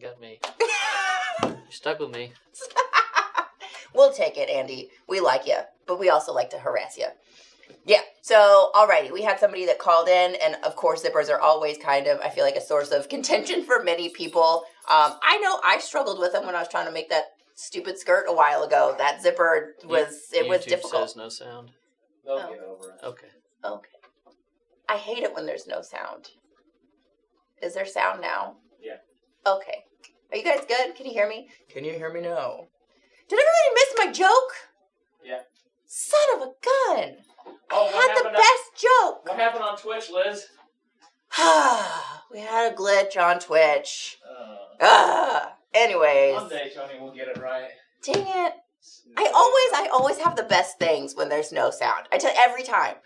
Got me. You're stuck with me. We'll take it, Andy. We like you, but we also like to harass you. Yeah, so, alrighty, we had somebody that called in, and of course zippers are always kind of, I feel like, a source of contention for many people. I know I struggled with them when I was trying to make that stupid skirt a while ago. That zipper was, it was difficult. Says no sound. They'll get over it. Okay. I hate it when there's no sound. Is there sound now? Yeah. Okay. Are you guys good? Can you hear me? Can you hear me now? Did everybody miss my joke? Yeah. Son of a gun! Oh, I had the best joke! What happened on Twitch, Liz? We had a glitch on Twitch. Anyways. One day, Tony will get it right. Dang it. I always have the best things when there's no sound. I tell you, every time.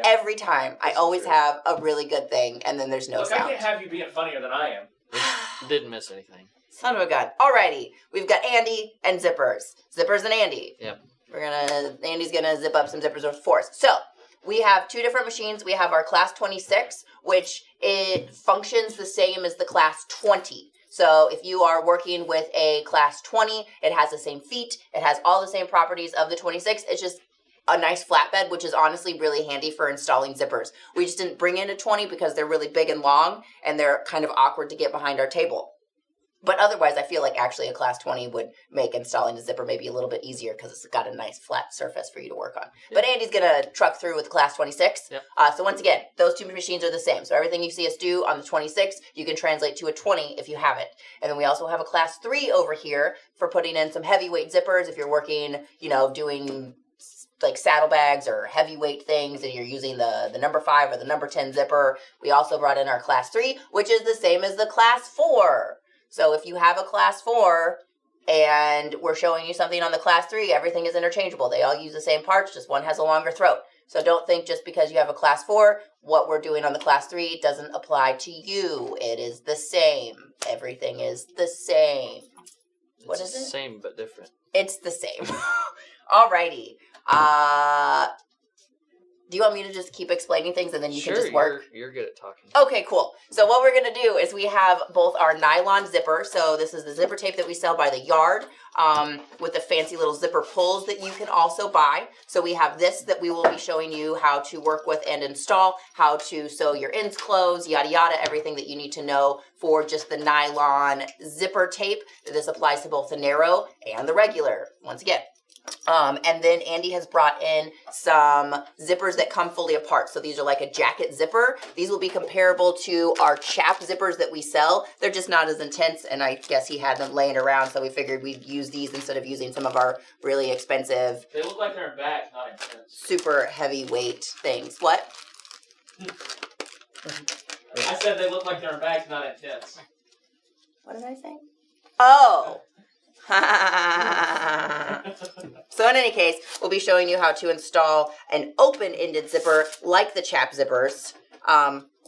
Every time. I always have a really good thing, and then there's no sound. I can't have you being funnier than I am. Didn't miss anything. Son of a gun. Alrighty. We've got Andy and zippers. Zippers and Andy. Yep. Andy's gonna zip up some zippers for us. So, we have two different machines. We have our Class 26, which it functions the same as the Class 20. So if you are working with a Class 20, it has the same feet. It has all the same properties of the 26. It's just a nice flatbed, which is honestly really handy for installing zippers. We just didn't bring in a 20 because they're really big and long, and they're kind of awkward to get behind our table. But otherwise, I feel like actually a Class 20 would make installing a zipper maybe a little bit easier because it's got a nice flat surface for you to work on. Yeah. But Andy's going to truck through with the Class 26. Yep. So once again, those two machines are the same. So everything you see us do on the 26, you can translate to a 20 if you have it. And then we also have a Class 3 over here for putting in some heavyweight zippers if you're working, doing like saddlebags or heavyweight things and you're using the number 5 or the number 10 zipper. We also brought in our Class 3, which is the same as the Class 4. So if you have a Class 4 and we're showing you something on the Class 3, everything is interchangeable. They all use the same parts, just one has a longer throat. So don't think just because you have a Class 4, what we're doing on the Class 3 doesn't apply to you. It is the same. Everything is the same. What is it? Same but different. It's the same. Alrighty. Do you want me to just keep explaining things and then you can just work? You're good at talking. Okay, cool. So what we're going to do is we have both our nylon zipper. So this is the zipper tape that we sell by the yard with the fancy little zipper pulls that you can also buy. So we have this that we will be showing you how to work with and install, how to sew your ends closed, yada, yada, everything that you need to know for just the nylon zipper tape. This applies to both the narrow and the regular, once again. And then Andy has brought in some zippers that come fully apart. So these are like a jacket zipper. These will be comparable to our chap zippers that we sell. They're just not as intense, and I guess he had them laying around, so we figured we'd use these instead of using some of our really expensive... They look like they're in bags, not intense. Super heavyweight things. What? I said they look like they're in bags, not intense. What did I say? Oh! So in any case, we'll be showing you how to install an open-ended zipper like the chap zippers.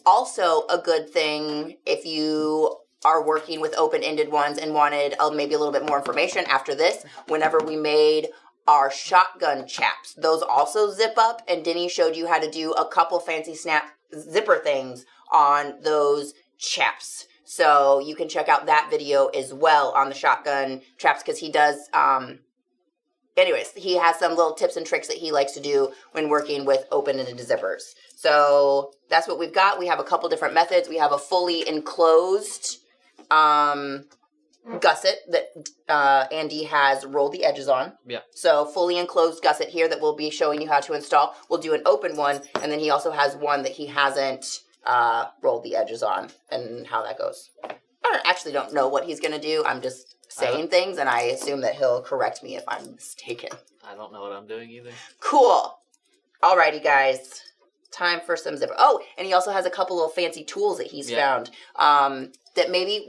Also a good thing if you are working with open-ended ones and wanted maybe a little bit more information after this, whenever we made our shotgun chaps, those also zip up, and Denny showed you how to do a couple fancy snap zipper things on those chaps. So you can check out that video as well on the shotgun traps because he does, anyways, he has some little tips and tricks that he likes to do when working with open-ended zippers. So that's what we've got. We have a couple different methods. We have a fully enclosed gusset that Andy has rolled the edges on. Yeah. So fully enclosed gusset here that we'll be showing you how to install. We'll do an open one, and then he also has one that he hasn't rolled the edges on and how that goes. I actually don't know what he's going to do. I'm just saying things, and I assume that he'll correct me if I'm mistaken. I don't know what I'm doing either. Cool. Alrighty, guys. Time for some zipper. Oh, and he also has a couple of fancy tools that he's found that maybe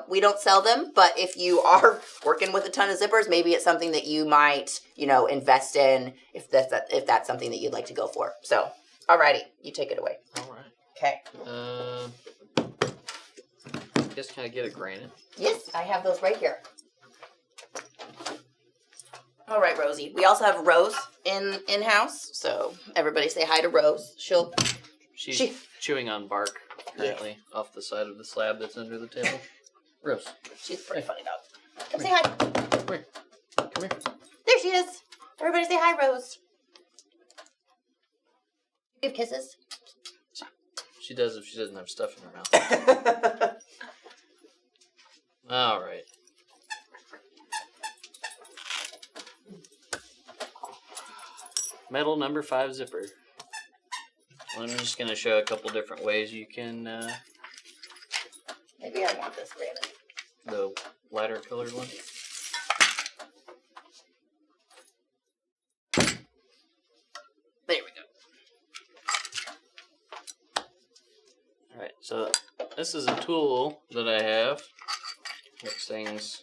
we don't sell them, but if you are working with a ton of zippers, maybe it's something that you might, invest in if that's something that you'd like to go for. So, alrighty, you take it away. All right. Okay. Guess can I get a granite? Yes, I have those right here. All right, Rosie. We also have Rose in-house, so everybody say hi to Rose. She's chewing on bark currently off the side of the slab that's under the table. Rose, She's a pretty funny dog. Come say hi. come here. Come here. There she is. Everybody say hi, Rose. Give kisses. She does if she doesn't have stuff in her mouth. All right. Metal number 5 zipper. I'm just going to show a couple different ways you can, Maybe I want this granite. the lighter colored one. There we go. Alright, so this is a tool that I have. Makes things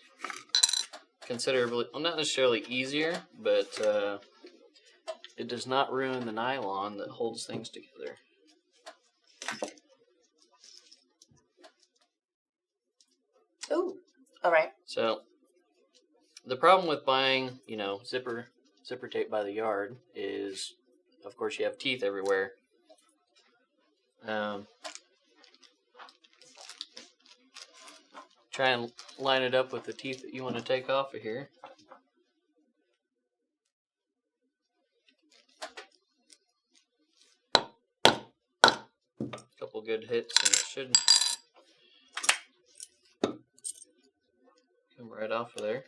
considerably, well, not necessarily easier, but it does not ruin the nylon that holds things together. Ooh. All right. So the problem with buying, zipper tape by the yard is, of course, you have teeth everywhere. Try and line it up with the teeth that you want to take off of here. Couple good hits and it should come right off of there.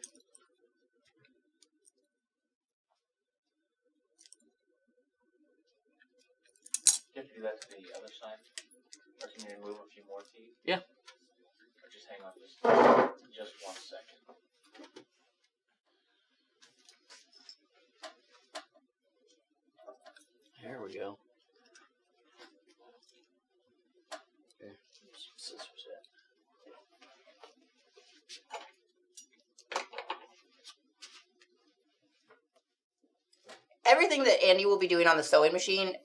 You have to do that to the other side? Or can you remove a few more teeth? Yeah. Or just hang on just 1 second. There we go. Okay, scissors at. Everything that Andy will be doing on the sewing machine,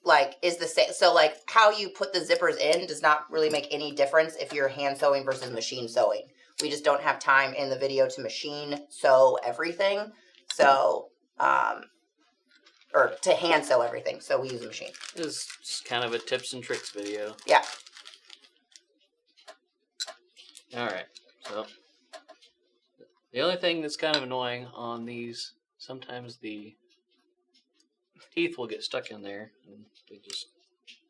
is the same. So, how you put the zippers in does not really make any difference if you're hand sewing versus machine sewing. We just don't have time in the video to machine sew everything. So, or to hand sew everything. So we use a machine. This is kind of a tips and tricks video. Yeah. Alright, so the only thing that's kind of annoying on these, sometimes the teeth will get stuck in there and they just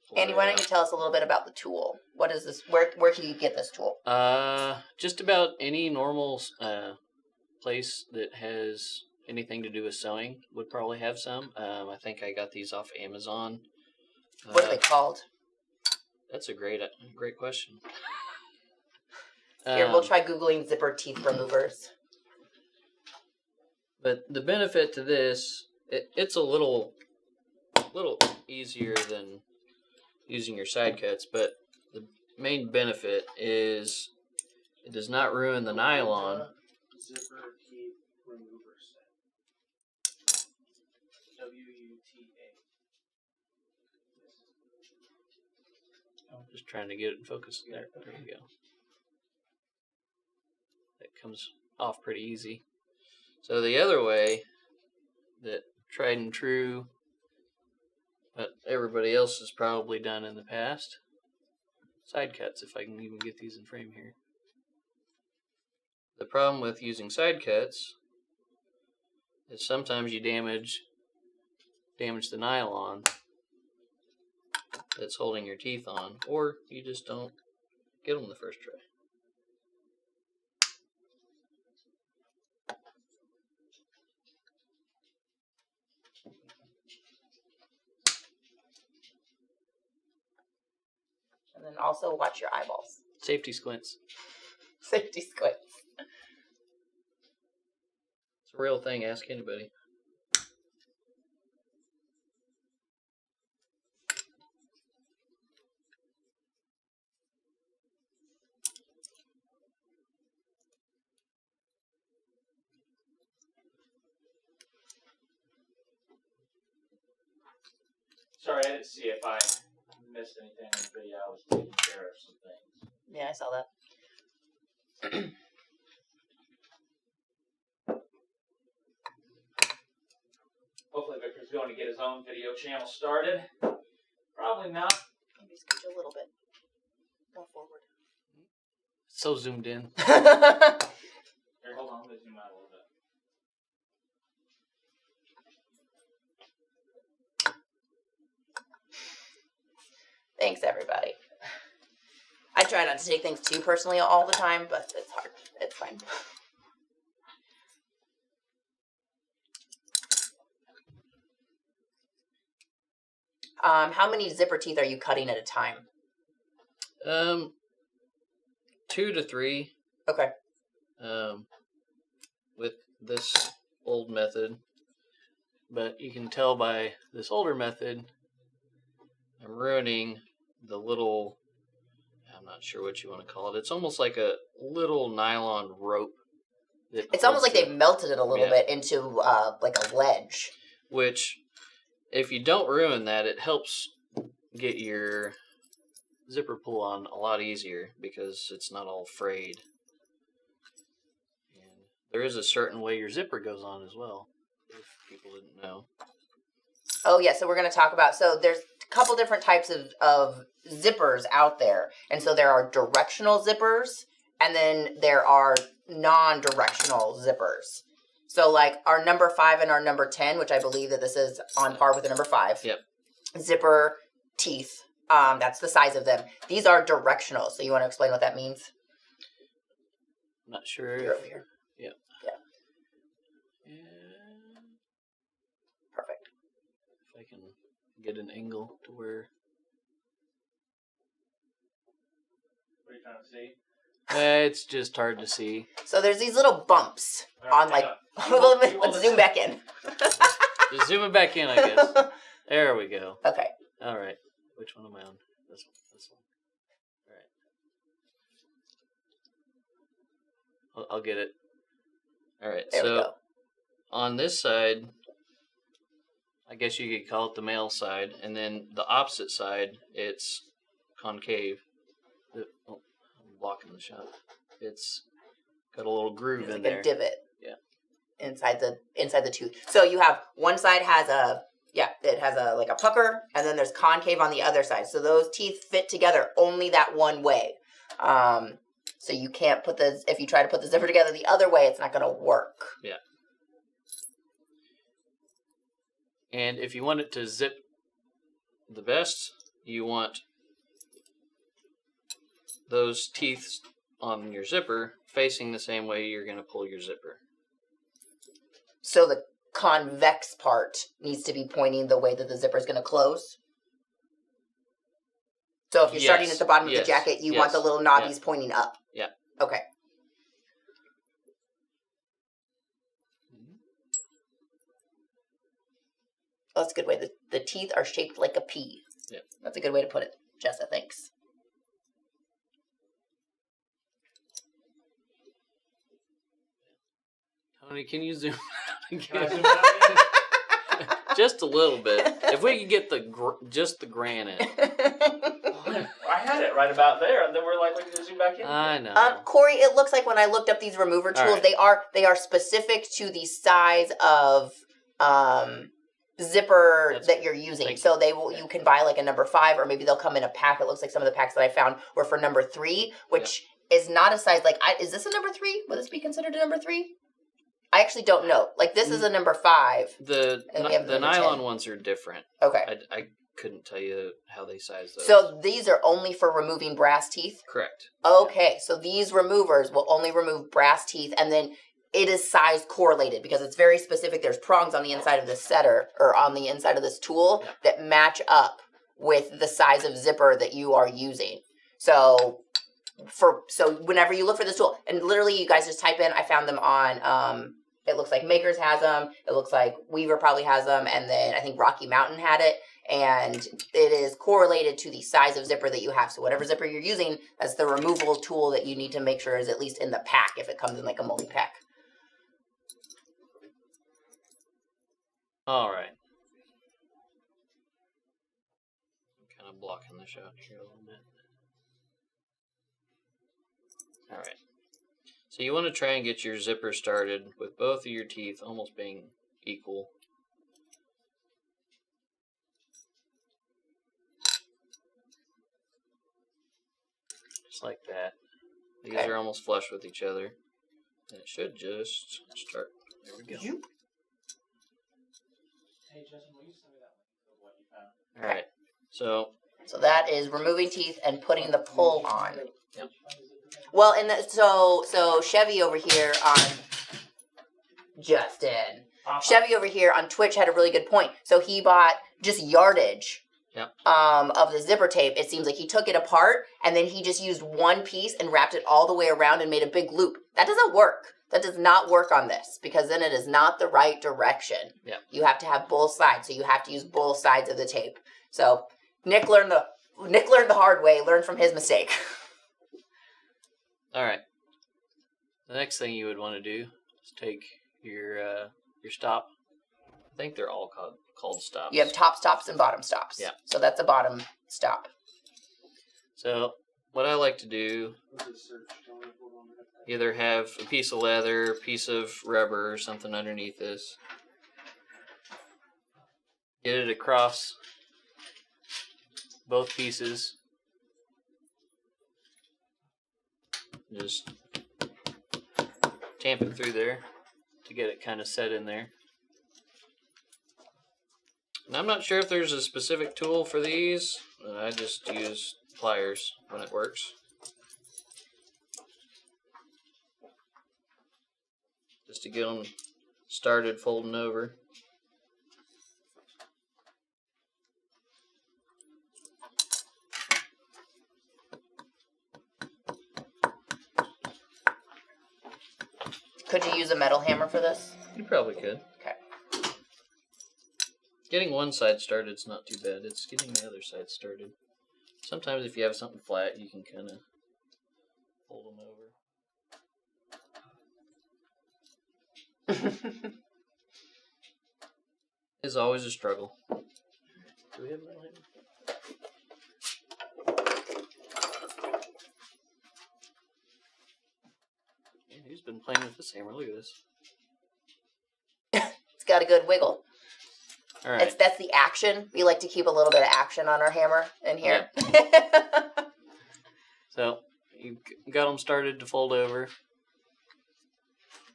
pull Andy, right why don't out. you tell us a little bit about the tool? What is this? Where can you get this tool? Just about any normal place that has anything to do with sewing would probably have some. I think I got these off Amazon. What are they called? That's a great question. Here, we'll try Googling zipper teeth removers. But the benefit to this, it's a little easier than using your side cuts, but the main benefit is it does not ruin the nylon. Zipper teeth remover set. WUTA. I'm just trying to get it in focus. There we go. That comes off pretty easy. So the other way that tried and true, but everybody else has probably done in the past, side cuts, if I can even get these in frame here. The problem with using side cuts is sometimes you damage the nylon that's holding your teeth on, or you just don't get them the first try. And then also watch your eyeballs. Safety squints. Safety squints. It's a real thing, ask anybody. Sorry, I didn't see if I missed anything in the video. I was taking care of some things. Yeah, I saw that. Hopefully Victor's going to get his own video channel started. Probably not. Maybe scooch a little bit more forward. so zoomed in. Here, hold on. Let me zoom out a little bit. Thanks, everybody. I try not to take things too personally all the time, but it's hard. It's fine. How many zipper teeth are you cutting at a time? 2 to 3. Okay. With this old method, but you can tell by this older method, I'm ruining the little, I'm not sure what you want to call it. It's almost like a little nylon rope. It's almost like holds they've melted it a little Yeah. bit into like a ledge. Which, if you don't ruin that, it helps get your zipper pull on a lot easier because it's not all frayed. And there is a certain way your zipper goes on as well, if people didn't know. Oh yeah, so we're going to talk about, so there's a couple different types of zippers out there. And so there are directional zippers, and then there are non-directional zippers. So like our number 5 and our number 10, which I believe that this is on par with the number 5. Yep. Zipper teeth, that's the size of them. These are directional. So you want to explain what that means? I'm not sure. You're over here. Yep. Yeah. And Perfect. if I can get an angle to where. What are you trying to see? It's just hard to see. So there's these little bumps Alright, on like, hang on. let's zoom back in. Just zoom it back in, I guess. There we go. Okay. All right. Which one am I on? This one. This one. All right. I'll get it. All right. There we So go. on this side, I guess you could call it the male side, and then the opposite side, it's concave. Oh, I'm blocking the shot. It's got a little groove It's in like there. a divot. Yeah. Inside the tooth. So you have one side has it has a like a pucker, and then there's concave on the other side. So those teeth fit together only that one way. So you can't put if you try to put the zipper together the other way, it's not going to work. Yeah. And if you want it to zip the best, you want those teeth on your zipper facing the same way you're going to pull your zipper. So the convex part needs to be pointing the way that the zipper is going to close. So if you're starting Yes, at the bottom of yes, the jacket, you yes, want the little knobbies pointing up. Yeah. Okay. Oh, that's a good way. The teeth are shaped like a pea. Yeah. That's a good way to put it. Jessa, thanks. Tony, can you zoom out Can I again? zoom out again? Just a little bit. If we could get just the granite. I had it right about there, and then we're like, we can zoom back in. I know. Corey, it looks like when I looked up these remover All tools, right. they are specific to the size of zipper That's that good. you're using. Thank So you. they will. You can buy like a number 5, or maybe they'll come in a pack. It looks like some of the packs that I found were for number 3, which is not a size like. Is this a number 3? Would this be considered a number 3? I actually don't know. Like this is a number 5. The And we have the number nylon 10. ones are different. Okay. I couldn't tell you how they size those. So these are only for removing brass teeth? Correct. Okay, so these removers will only remove brass teeth, and then it is size correlated because it's very specific. There's prongs on the inside of this setter, or on the inside of this tool, Yeah. that match up with the size of zipper that you are using. So whenever you look for this tool, and literally you guys just type in, I found them on, it looks like Makers has them, it looks like Weaver probably has them, and then I think Rocky Mountain had it. And it is correlated to the size of zipper that you have. So whatever zipper you're using, that's the removal tool that you need to make sure is at least in the pack if it comes in like a multi-pack. All right. I'm kind of blocking the shot here a little bit. All right. So you want to try and get your zipper started with both of your teeth almost being equal. Just like that. These Okay. are almost flush with each other. And it should just start. There we go. Hey, Justin, will you send me that link of what you found? All right. So So that is removing teeth and putting the pull on. Yep. Well, and so Chevy over here on Justin. Chevy over here on Twitch had a really good point. So he bought just yardage Yep. of the zipper tape. It seems like he took it apart and then he just used one piece and wrapped it all the way around and made a big loop. That doesn't work. That does not work on this because then it is not the right direction. Yeah. You have to have both sides, so you have to use both sides of the tape. So Nick learned the hard way. Learned from his mistake. all right. The next thing you would want to do is take your stop. I think they're all called stops. You have top stops and bottom stops. Yeah. So that's a bottom stop. So what I like to do, either have a piece of leather, a piece of rubber, or something underneath this. Get it across both pieces. Just tamp it through there to get it kind of set in there. And I'm not sure if there's a specific tool for these. I just use pliers when it works. Just to get them started folding over. Could you use a metal hammer for this? You probably could. Okay. Getting one side started is not too bad. It's getting the other side started. Sometimes if you have something flat, you can kind of fold them over. It's always a struggle. Do we have metal hammer? Man, who's been playing with this hammer? Look at this. It's got a good wiggle. All right. That's the action. We like to keep a little bit of action on our hammer in here. So you got them started to fold over.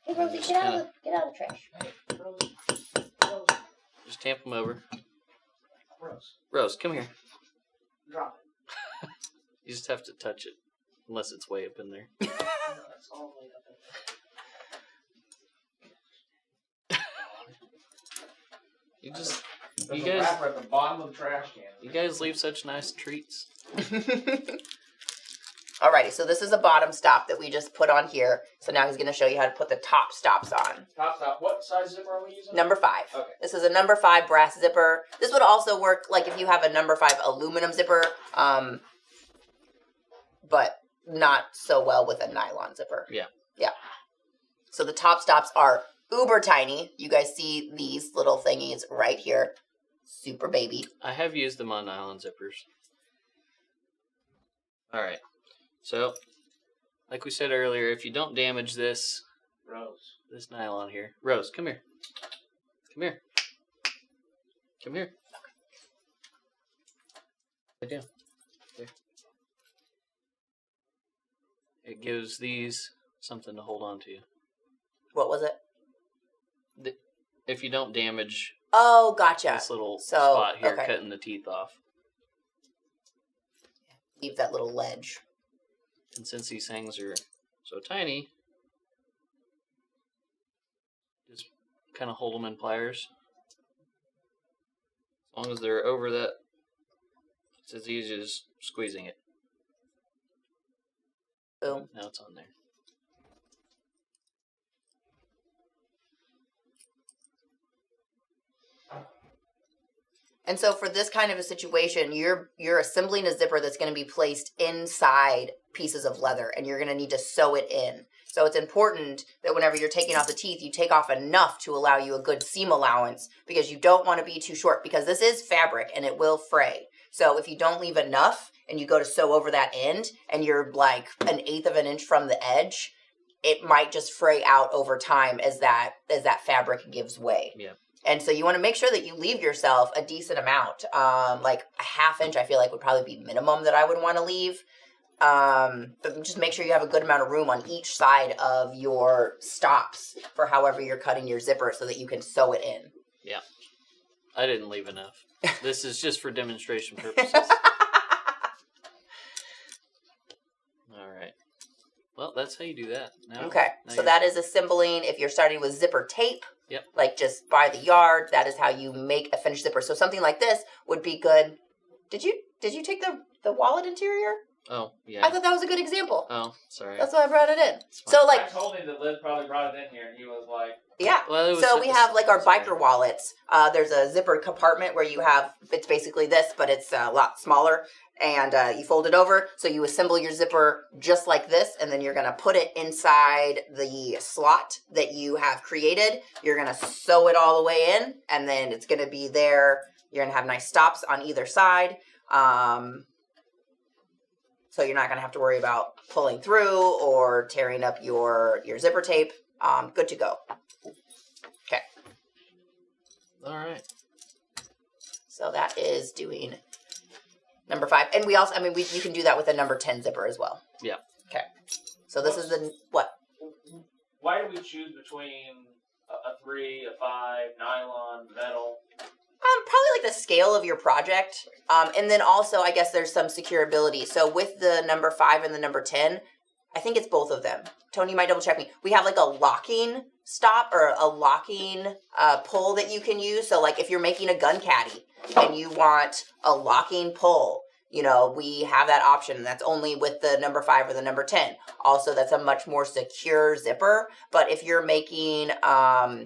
Hey, Rosie, get out of the trash. Just tamp them over. Rose, Rose, come here. drop You just have to touch it, unless it's way up in there. it. That's all the way up in You just, there. you There's a guys, wrapper at the bottom of the trash can. you guys leave such nice treats. Alrighty, so this is a bottom stop that we just put on here. So now he's going to show you how to put the top stops on. Top stop. What size zipper are we using? Number 5. Okay. This is a number 5 brass zipper. This would also work like if you have a number 5 aluminum zipper, but not so well with a nylon zipper. Yeah. Yeah. So the top stops are uber tiny. You guys see these little thingies right here. Super baby. I have used them on nylon zippers. Alright, so, like we said earlier, if you don't damage this Rose. nylon here. Rose, come here. Come here. Come here. Lay down. There. It gives these something to hold on to. What was it? If you don't damage Oh, gotcha. this little So, spot here, okay. cutting the teeth off. Leave that little ledge. And since these things are so tiny, just kind of hold them in pliers. As long as they're over that, it's as easy as squeezing it. Boom. Now it's on there. And so for this kind of a situation, you're assembling a zipper that's going to be placed inside pieces of leather, and you're going to need to sew it in. So it's important that whenever you're taking off the teeth, you take off enough to allow you a good seam allowance, because you don't want to be too short, because this is fabric and it will fray. So if you don't leave enough and you go to sew over that end and you're like 1/8 of an inch from the edge, it might just fray out over time as that fabric gives way. Yeah. And so you want to make sure that you leave yourself a decent amount. Like a 1/2 inch, I feel like would probably be minimum that I would want to leave. But just make sure you have a good amount of room on each side of your stops for however you're cutting your zipper so that you can sew it in. I didn't leave enough. This is just for demonstration purposes. All right. Well, that's how you do that. Now, Okay, so that is assembling. If you're starting with zipper tape, Yep. like just by the yard, that is how you make a finished zipper. So something like this would be good. Did you take the wallet interior? Oh, yeah. I thought that was a good example. Oh, sorry. That's why I brought it in. It's fine. So like, I told him that Liz probably brought it in here, and he was like, yeah. Well, it was So we have like our sorry. biker wallets. There's a zippered compartment where you have, it's basically this, but it's a lot smaller. And you fold it over. So you assemble your zipper just like this. And then you're going to put it inside the slot that you have created. You're going to sew it all the way in. And then it's going to be there. You're going to have nice stops on either side. So you're not going to have to worry about pulling through or tearing up your zipper tape. Good to go. Okay. All right. So that is doing number 5. And we also, I mean, you can do that with a number 10 zipper as well. Yeah. Okay. So this is the, what? why do we choose between a 3, a 5, nylon, metal? Probably like the scale of your project. And then also, I guess there's some securability. So with the number 5 and the number 10, I think it's both of them. Tony, you might double check me. We have like a locking stop or a locking pull that you can use. So like if you're making a gun caddy and you want a locking pull, you know, we have that option. And that's only with the number 5 or the number 10. Also, that's a much more secure zipper. But if you're making, I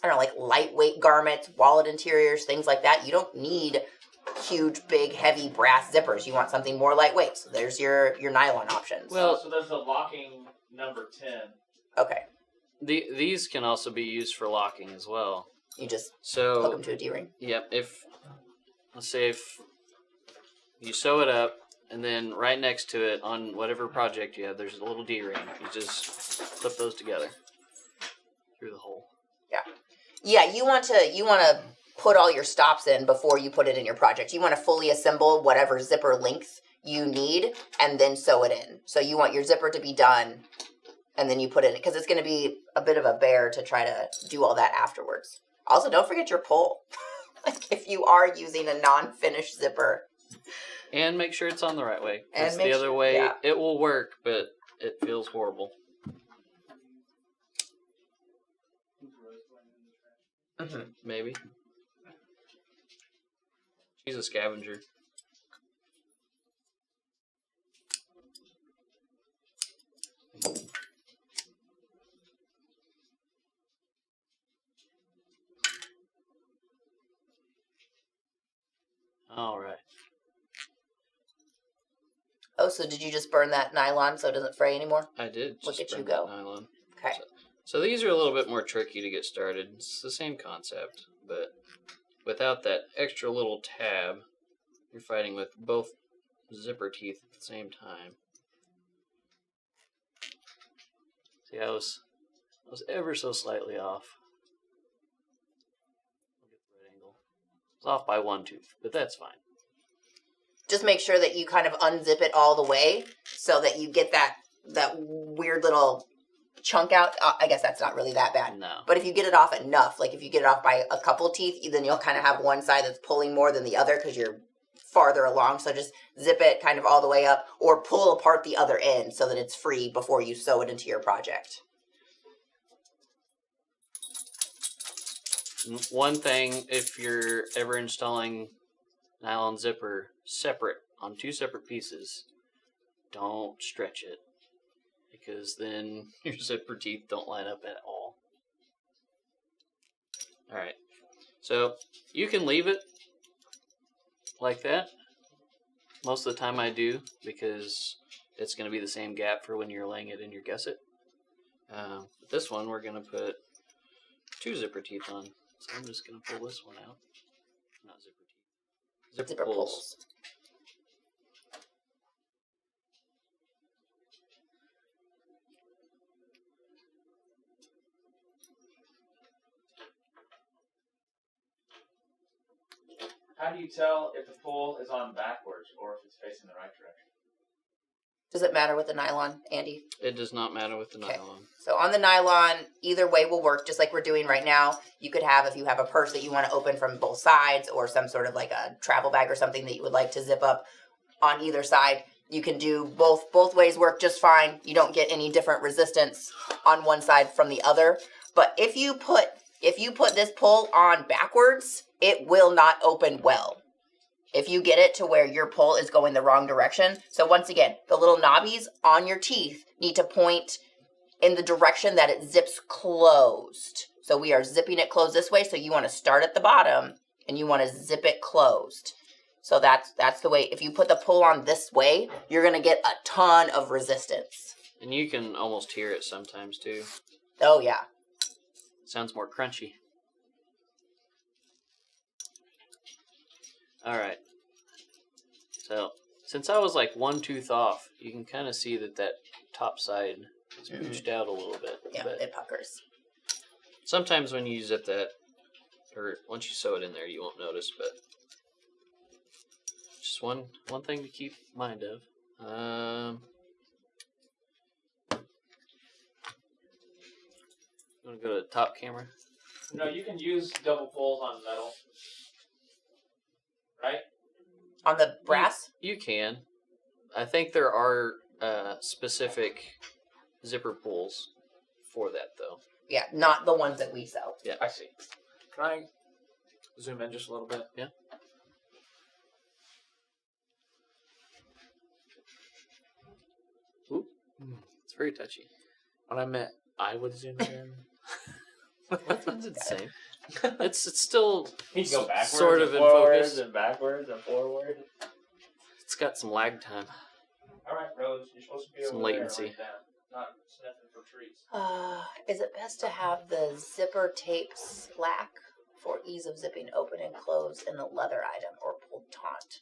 don't know, like lightweight garments, wallet interiors, things like that, you don't need huge, big, heavy brass zippers. You want something more lightweight. So there's your nylon options. Well- so there's the locking number 10. Okay. These can also be used for locking as well. You just hook So, them to a D-ring. yep, let's say if you sew it up, and then right next to it on whatever project you have, there's a little D-ring. You just flip those together through the hole. Yeah, you want to put all your stops in before you put it in your project. You want to fully assemble whatever zipper length you need and then sew it in. So you want your zipper to be done and then you put it in, because it's going to be a bit of a bear to try to do all that afterwards. Also, don't forget your pull. Like if you are using a non-finished zipper. And make sure it's on the right way. And It's make the other sure- way. yeah. It will work, but it feels horrible. Maybe. She's a scavenger. All right. Oh, so did you just burn that nylon so it doesn't fray anymore? I did. Look just at you burn that go. Nylon. Okay. So these are a little bit more tricky to get started. It's the same concept, but without that extra little tab, you're fighting with both zipper teeth at the same time. See, I was ever so slightly off. Look at the right angle. I was off by one tooth, but that's fine. Just make sure that you kind of unzip it all the way so that you get that weird little chunk out. I guess that's not really that bad. No. But if you get it off enough, like if you get it off by a couple teeth, then you'll kind of have one side that's pulling more than the other because you're farther along. So just zip it kind of all the way up or pull apart the other end so that it's free before you sew it into your project. One thing, if you're ever installing nylon zipper separate on 2 separate pieces, don't stretch it, because then your zipper teeth don't line up at all. Alright, so you can leave it like that. Most of the time I do, because it's going to be the same gap for when you're laying it in your gusset. This one we're going to put 2 zipper teeth on. So I'm just going to pull this one out. Not zipper teeth. Zipper pulls. How do you tell if the pull is on backwards or if it's facing the right direction? Does it matter with the nylon, Andy? It does not matter with the Okay. nylon. So on the nylon, either way will work, just like we're doing right now. You could have, if you have a purse that you want to open from both sides, or some sort of like a travel bag or something that you would like to zip up on either side, you can do both ways work just fine. You don't get any different resistance on one side from the other. But if you put this pull on backwards, it will not open well. If you get it to where your pull is going the wrong direction. So once again, the little knobbies on your teeth need to point in the direction that it zips closed. So we are zipping it closed this way. So you want to start at the bottom and you want to zip it closed. So that's the way. If you put the pull on this way, you're going to get a ton of resistance. And you can almost hear it sometimes too. Oh yeah. Sounds more crunchy. Alright. So, since I was like one tooth off, you can kind of see that top side is pooched out a little bit. Yeah, But it puckers. sometimes when you zip that, or once you sew it in there, you won't notice, but just one thing to keep mind of. You want to go to the top camera? No, you can use double pulls on metal. Right? On the brass? You can. I think there are specific zipper pulls for that, though. Yeah, not the ones that we sell. Yeah. I see. Can I zoom in just a little bit? Yeah. Ooh. It's very touchy. When I meant I would zoom in. It's the same. It's still You can go backwards sort of and in forwards focus. and backwards and forward. It's got some lag time. All right, Rose, you're supposed to be Some over latency. there right now, not sniffing for trees. Is it best to have the zipper tape slack for ease of zipping open and close in the leather item, or pulled taut?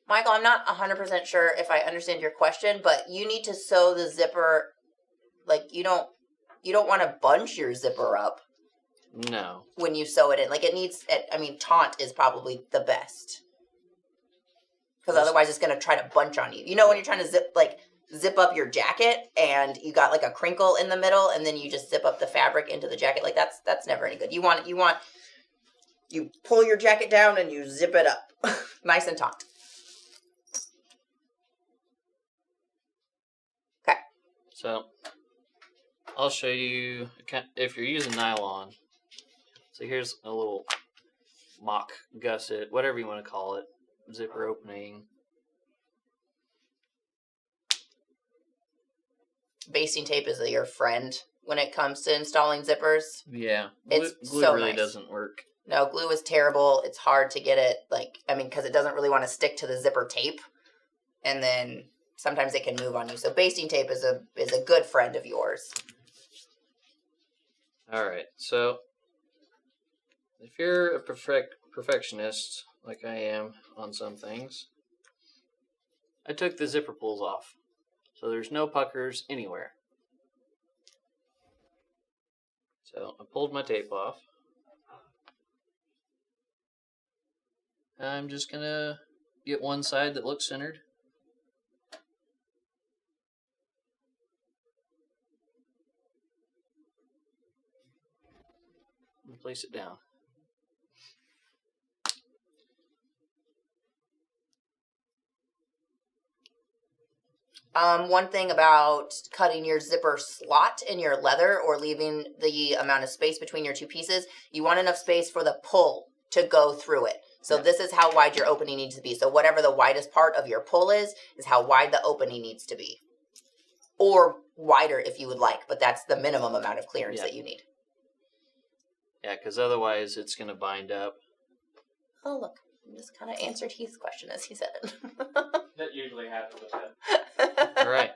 Michael, I'm not 100% sure if I understand your question, but you need to sew the zipper, like you don't want to bunch your zipper up No. when you sew it in. Like it needs, I mean, taut is probably the best. Because otherwise it's going to try to bunch on you. You know when you're trying to zip up your jacket and you got like a crinkle in the middle and then you just zip up the fabric into the jacket? Like that's never any good. You pull your jacket down and you zip it up. Nice and taut. Okay. So, I'll show you if you're using nylon. So here's a little mock gusset, whatever you want to call it, zipper opening. Basting tape is your friend when it comes to installing zippers. Yeah, It's glue so really nice. doesn't work. No, glue is terrible. It's hard to get it, because it doesn't really want to stick to the zipper tape. And then sometimes it can move on you. So basting tape is a good friend of yours. All right, so if you're a perfectionist like I am on some things, I took the zipper pulls off, so there's no puckers anywhere. So I pulled my tape off. I'm just gonna get one side that looks centered. And place it down. One thing about cutting your zipper slot in your leather or leaving the amount of space between your two pieces, you want enough space for the pull to go through it. So Yeah. this is how wide your opening needs to be. So whatever the widest part of your pull is how wide the opening needs to be. Or wider if you would like, but that's the minimum amount of clearance Yeah. that you need. Yeah, because otherwise it's going to bind up. Oh, look. I just kind of answered Heath's question as he said it. That usually happens with him. All right.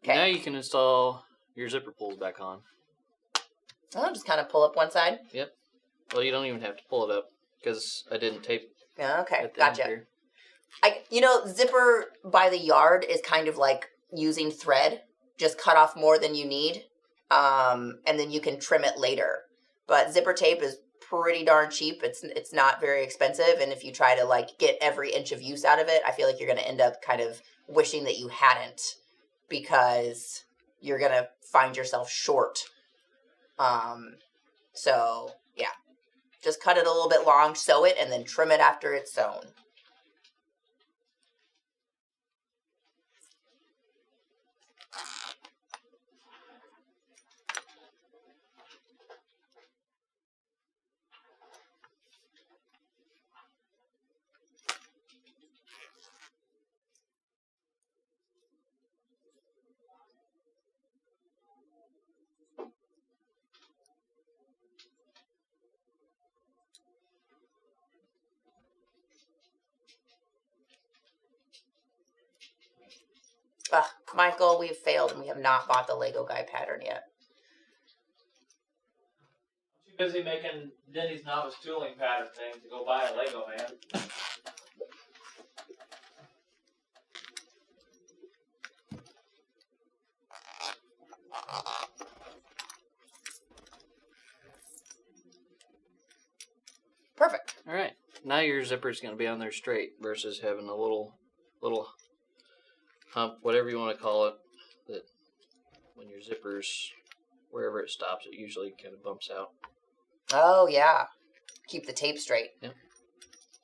Okay. Now you can install your zipper pulls back on. I'll just kind of pull up one side. Well, you don't even have to pull it up because I didn't tape Yeah, okay, at the end gotcha. here. Zipper by the yard is kind of like using thread. Just cut off more than you need, and then you can trim it later. But zipper tape is pretty darn cheap. It's not very expensive, and if you try to like get every inch of use out of it, I feel like you're going to end up kind of wishing that you hadn't, because you're going to find yourself short. So yeah, just cut it a little bit long, sew it, and then trim it after it's sewn. Ugh, Michael, we've failed and we have not bought the Lego guy pattern yet. Too busy making Denny's novice tooling pattern thing to go buy a Lego man. Perfect. All right. Now your zipper's going to be on there straight versus having a little hump, whatever you want to call it, that when your zipper's, wherever it stops, it usually kind of bumps out. Oh, yeah. Keep the tape straight. Yep.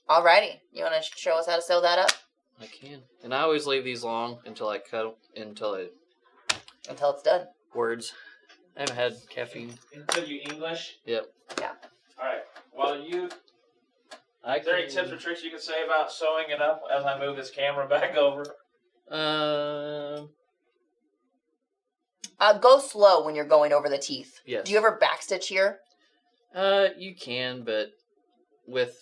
Alrighty. You want to show us how to sew that up? I can. And I always leave these long until I cut Until it's done. words. I haven't had caffeine. Until you English? Yep. Yeah. Alright. Well, is there any tips or tricks you can say about sewing it up as I move this camera back over? Go slow when you're going over the teeth. Yes. Do you ever backstitch here? You can, but with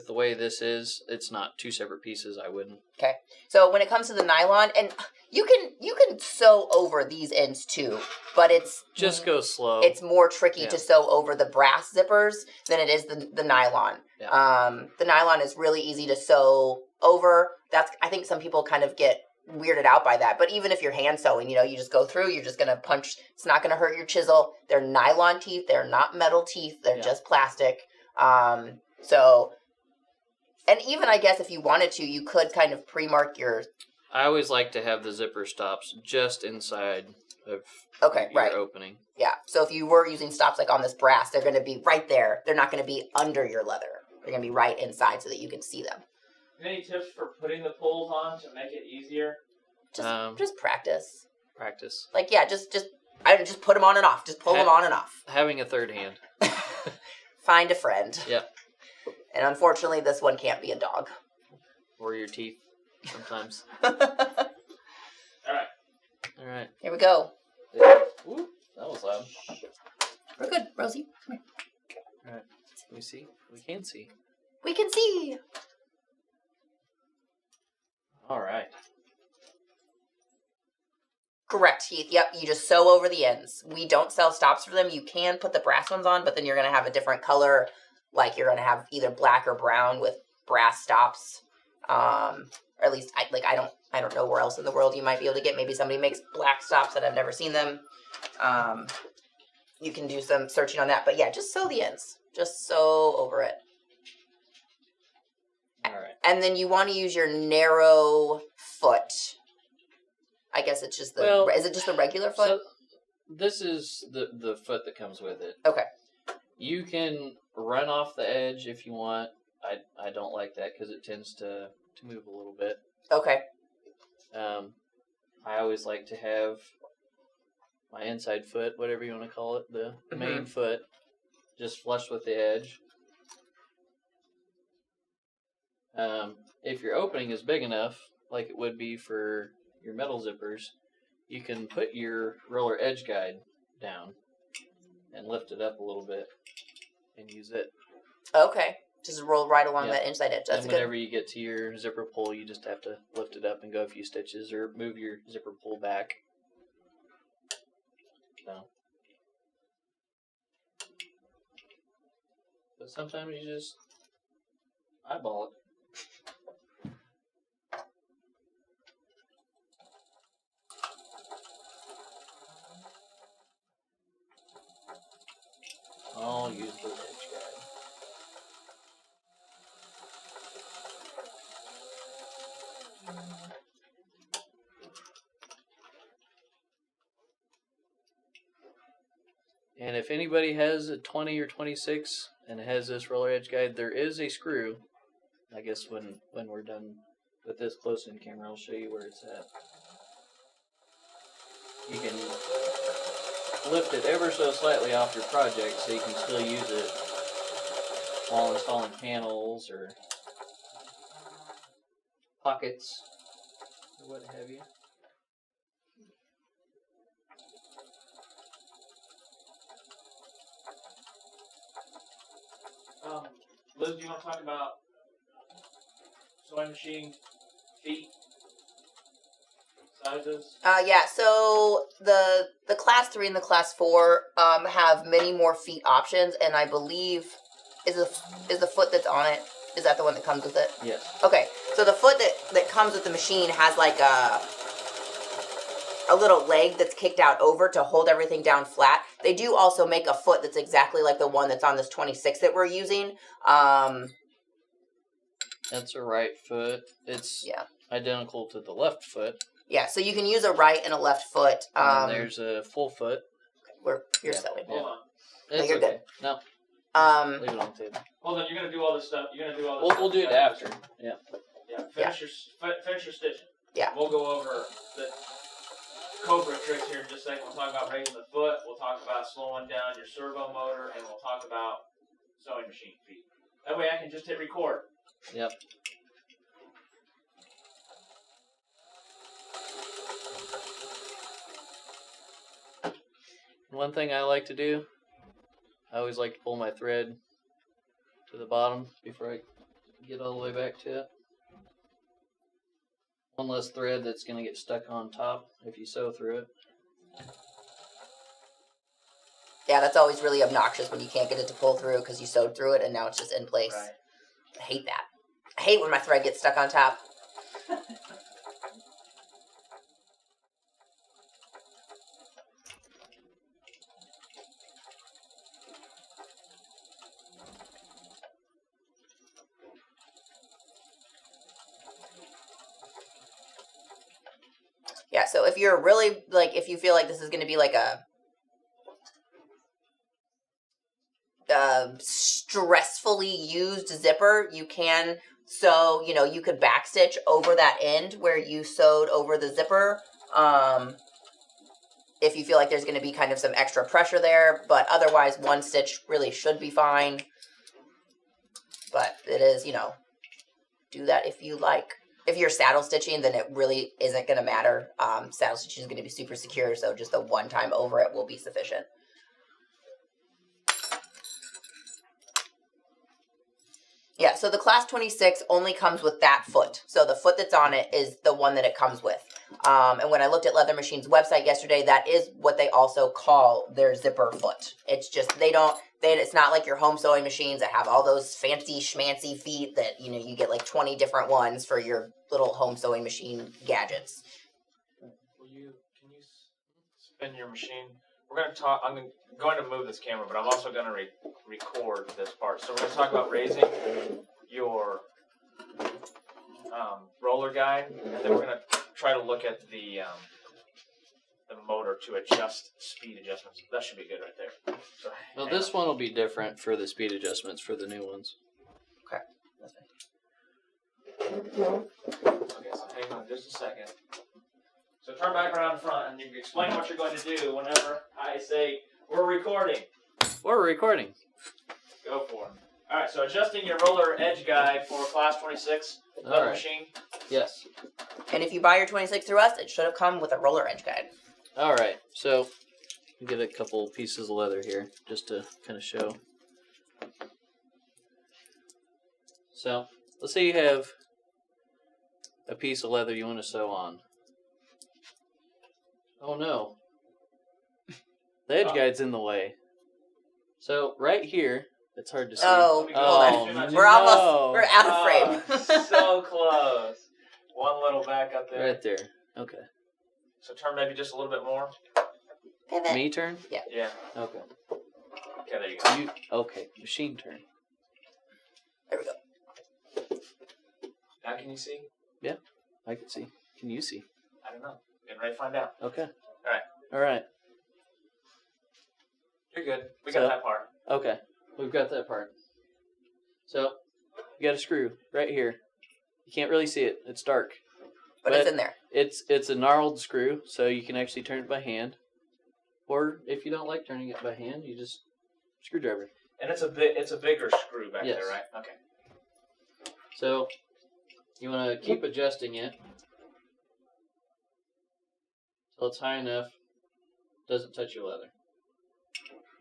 the way this is, it's not two separate pieces. I wouldn't. Okay. So when it comes to the nylon, and you can sew over these ends too, but it's Just go slow. it's more tricky Yeah. to sew over the brass zippers than it is the nylon. Yeah. The nylon is really easy to sew over. I think some people kind of get weirded out by that. But even if you're hand sewing, you just go through, you're just going to punch. It's not going to hurt your chisel. They're nylon teeth. They're not metal teeth. They're Yeah. just plastic. So, and even I guess if you wanted to, you could kind of pre-mark your. I always like to have the zipper stops just inside of Okay, your right. opening. Yeah. So if you were using stops like on this brass, they're going to be right there. They're not going to be under your leather. They're going to be right inside so that you can see them. Any tips for putting the pulls on to make it easier? Just practice. Practice. Like, yeah, just put them on and off. Just pull them on and off. Having a third hand. Find a friend. Yep. And unfortunately, this one can't be a dog. Or your teeth sometimes. Alright. All right. Here we go. Ooh, that was loud. We're good, Rosie. Come here. All right. Let me see. We can see. We can see. All right. Correct, Heath. Yep, you just sew over the ends. We don't sell stops for them. You can put the brass ones on, but then you're going to have a different color. Like you're going to have either black or brown with brass stops. Or at least I don't know where else in the world you might be able to get. Maybe somebody makes black stops and I've never seen them. You can do some searching on that. But yeah, just sew the ends. Just sew over it. All right. And then you want to use your narrow foot. I guess it's just is it just the regular foot? So this is the foot that comes with it. Okay. You can run off the edge if you want. I don't like that because it tends to move a little bit. Okay. I always like to have my inside foot, whatever you want to call it, the main foot, just flush with the edge. If your opening is big enough, like it would be for your metal zippers, you can put your roller edge guide down and lift it up a little bit and use it. Okay. Just roll right along Yep. that inside edge. That's And good. whenever you get to your zipper pull, you just have to lift it up and go a few stitches or move your zipper pull back. So. But sometimes you just eyeball it. I'll use the edge guide. And if anybody has a 20 or 26 and has this roller edge guide, there is a screw. I guess when we're done with this close in camera, I'll show you where it's at. You can lift it ever so slightly off your project so you can still use it while installing panels or pockets or what have you. Liz, do you want to talk about sewing machine feet sizes? Yeah, so the class 3 and the class 4 have many more feet options, and I believe is the foot that's on it, is that the one that comes with it? Yes. Okay, so the foot that comes with the machine has like a little leg that's kicked out over to hold everything down flat. They do also make a foot that's exactly like the one that's on this 26 that we're using. That's a right foot. It's Yeah. identical to the left foot. Yeah, so you can use a right and a left foot. And then there's a full foot. Where you're Yeah. sewing. Hold on. It's you're okay. No, leave it on the table. Hold on. You're gonna do all this stuff. You're gonna do all this. We'll do it after. Yeah. Yeah. Finish your stitching. Yeah. We'll go over the Cobra tricks here in just a second. We'll talk about raising the foot. We'll talk about slowing down your servo motor, and we'll talk about sewing machine feet. That way, I can just hit record. Yep. One thing I like to do, I always like to pull my thread to the bottom before I get all the way back to it. One less thread that's going to get stuck on top if you sew through it. Yeah, that's always really obnoxious when you can't get it to pull through because you sewed through it and now it's just in place. Right. I hate that. I hate when my thread gets stuck on top. Yeah, so if you're really, like, if you feel like this is going to be like a stressfully used zipper, you can sew, you know, you could backstitch over that end where you sewed over the zipper. If you feel like there's going to be kind of some extra pressure there, but otherwise one stitch really should be fine. But it is, you know, do that if you like. If you're saddle stitching, then it really isn't going to matter. Saddle stitching is going to be super secure, so just the one time over it will be sufficient. Yeah, so the class 26 only comes with that foot. So the foot that's on it is the one that it comes with. And when I looked at Leather Machine's website yesterday, that is what they also call their zipper foot. It's just, it's not like your home sewing machines that have all those fancy schmancy feet that, you know, you get like 20 different ones for your little home sewing machine gadgets. Can you spin your machine? We're going to talk, I'm going to move this camera, but I'm also going to record this part. So we're going to talk about raising your roller guide, and then we're going to try to look at the motor to adjust speed adjustments. That should be good right there. So, Well, this one will be different for the speed adjustments for the new ones. Okay, that's fine. Okay, so hang on just a second. So turn back around in front, and you can explain what you're going to do whenever I say, we're recording. We're recording. Go for it. All right, so adjusting your roller edge guide for class 26 leather All right. machine. Yes. And if you buy your 26 through us, it should have come with a roller edge guide. All right. So get a couple pieces of leather here just to kind of show. So let's say you have a piece of leather you want to sew on. Oh no. The edge guide's in the way. So right here, it's hard to see. Oh, Oh, hold no. on. We're almost, we're out of frame. So close. One little back up there. Right there. Okay. So turn maybe just a little bit more. Pivot. Me turn? Yeah. Okay. Okay, there you go. Okay. Machine turn. There we go. Now can you see? I can see. Can you see? I don't know. Getting ready to find out. Okay. Alright. All right. You're good. We got So- that part. Okay, we've got that part. So, you got a screw right here. You can't really see it. It's dark. But it's in there. It's a gnarled screw, so you can actually turn it by hand. Or if you don't like turning it by hand, you just screwdriver. And it's a bigger screw back Yes. there, right? Okay. So, you want to keep adjusting it till it's high enough, doesn't touch your leather.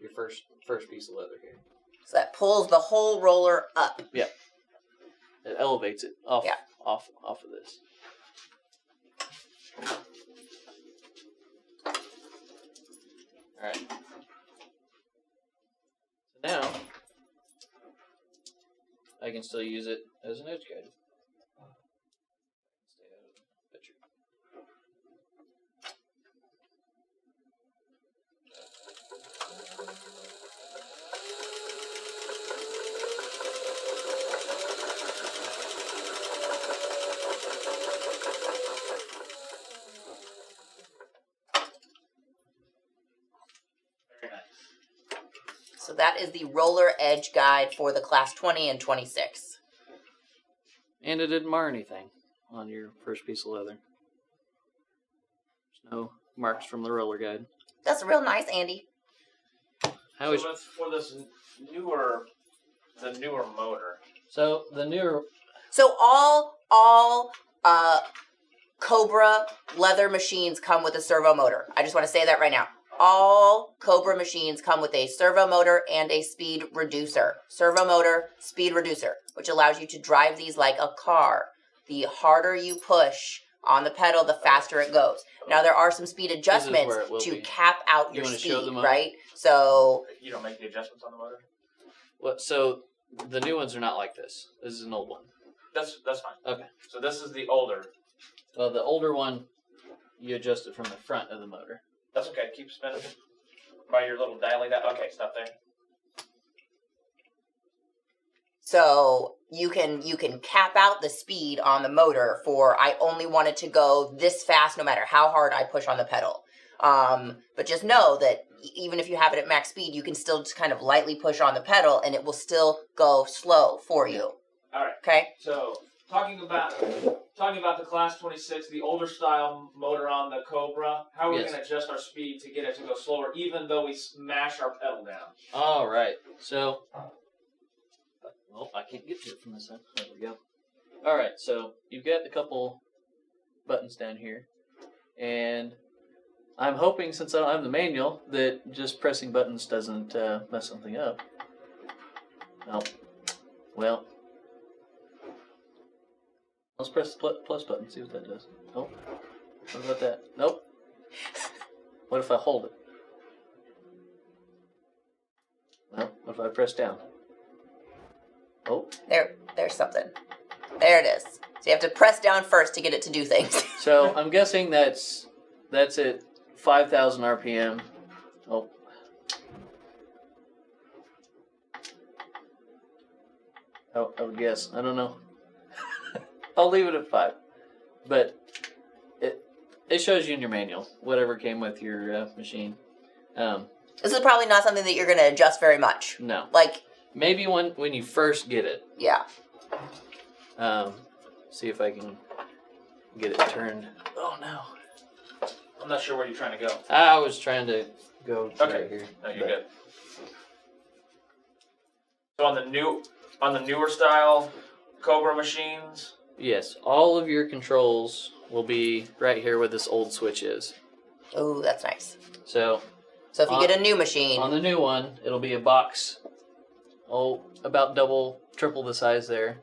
Your first piece of leather here. So that pulls the whole roller up. It elevates it off Yeah. off of this. All right. So now I can still use it as an edge guide. Stay out of the picture. Very nice. So that is the roller edge guide for the class 20 and 26. And it didn't mar anything on your first piece of leather. There's no marks from the roller guide. That's real nice, Andy. How is So for this newer motor. so the newer So all Cobra leather machines come with a servo motor. I just want to say that right now. All Cobra machines come with a servo motor and a speed reducer. Servo motor, speed reducer, which allows you to drive these like a car. The harder you push on the pedal, the faster it goes. Now there are some speed adjustments where it will to be. cap out You your wanna show speed, them up? right? So You don't make the adjustments on the motor. what? So the new ones are not like this. This is an old one. That's fine. Okay. So this is the older. Well, the older one, you adjust it from the front of the motor. That's okay. Keep spinning by your little dialing. That okay. Stop there. So you can cap out the speed on the motor for I only want it to go this fast no matter how hard I push on the pedal. But just know that even if you have it at max speed, you can still just kind of lightly push on the pedal and it will still go slow for you. All right. Okay? So talking about the class 26, the older style motor on the Cobra. How are we Yes. going to adjust our speed to get it to go slower, even though we smash our pedal down? All right. So, well, I can't get to it from this side. There we go. All right. So you've got a couple buttons down here, and I'm hoping, since I don't have the manual, that just pressing buttons doesn't mess something up. No. Well, let's press the plus button, see what that does. Nope. What about that? Nope. What if I hold it? Well, what if I press down? Oh, There's something. There it is. So you have to press down first to get it to do things. so I'm guessing that's at 5,000 RPM. Oh. I would guess. I don't know. I'll leave it at 5. But it shows you in your manual, whatever came with your machine. This is probably not something that you're going to adjust very much. No. Like, Maybe when you first get it. yeah. See if I can get it turned. Oh no. I'm not sure where you're trying to go. I was trying to go Okay. right here. No, you're but- good. So on the newer style Cobra machines, Yes, all of your controls will be right here where this old switch is. Oh, that's nice. So So if you get a new machine, on the new one, it'll be a box, about double, triple the size there.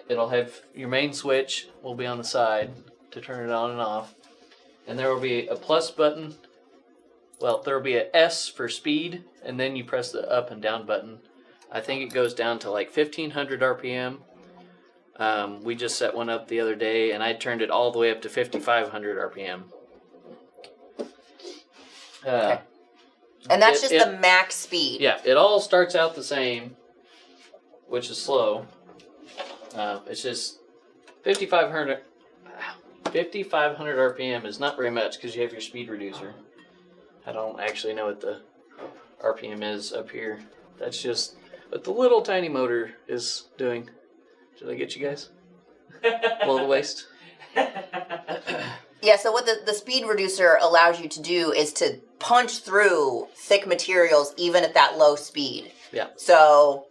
It'll have your main switch will be on the side to turn it on and off. And there will be a plus button. Well, there will be a S for speed, and then you press the up and down button. I think it goes down to like 1500 RPM. We just set one up the other day, and I turned it all the way up to 5500 RPM. Okay. and that's it- just the max speed. Yeah, it all starts out the same, which is slow. It's just 5,500 RPM is not very much because you have your speed reducer. I don't actually know what the RPM is up here. That's just what the little tiny motor is doing. Should I get you guys? Below the waist. Yeah, so what the speed reducer allows you to do is to punch through thick materials even at that low speed. Yeah. So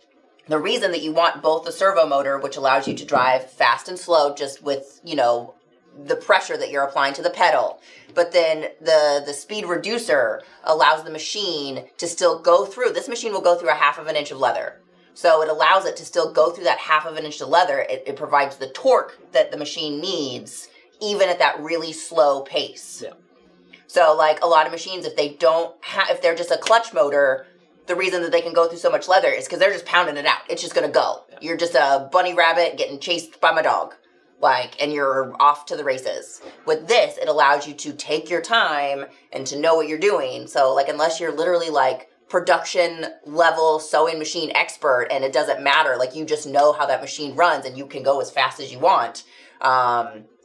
the reason that you want both the servo motor, which allows you to drive fast and slow just with, you know, the pressure that you're applying to the pedal, but then the speed reducer allows the machine to still go through. This machine will go through a 1/2 inch of leather. So it allows it to still go through that 1/2 inch of leather. It provides the torque that the machine needs even at that really slow pace. Yeah. So like a lot of machines, if they don't have, if they're just a clutch motor, the reason that they can go through so much leather is because they're just pounding it out. It's just gonna go. Yeah. You're just a bunny rabbit getting chased by my dog, like, and you're off to the races. With this, it allows you to take your time and to know what you're doing. So like, unless you're literally like production level sewing machine expert, and it doesn't matter, like you just know how that machine runs and you can go as fast as you want.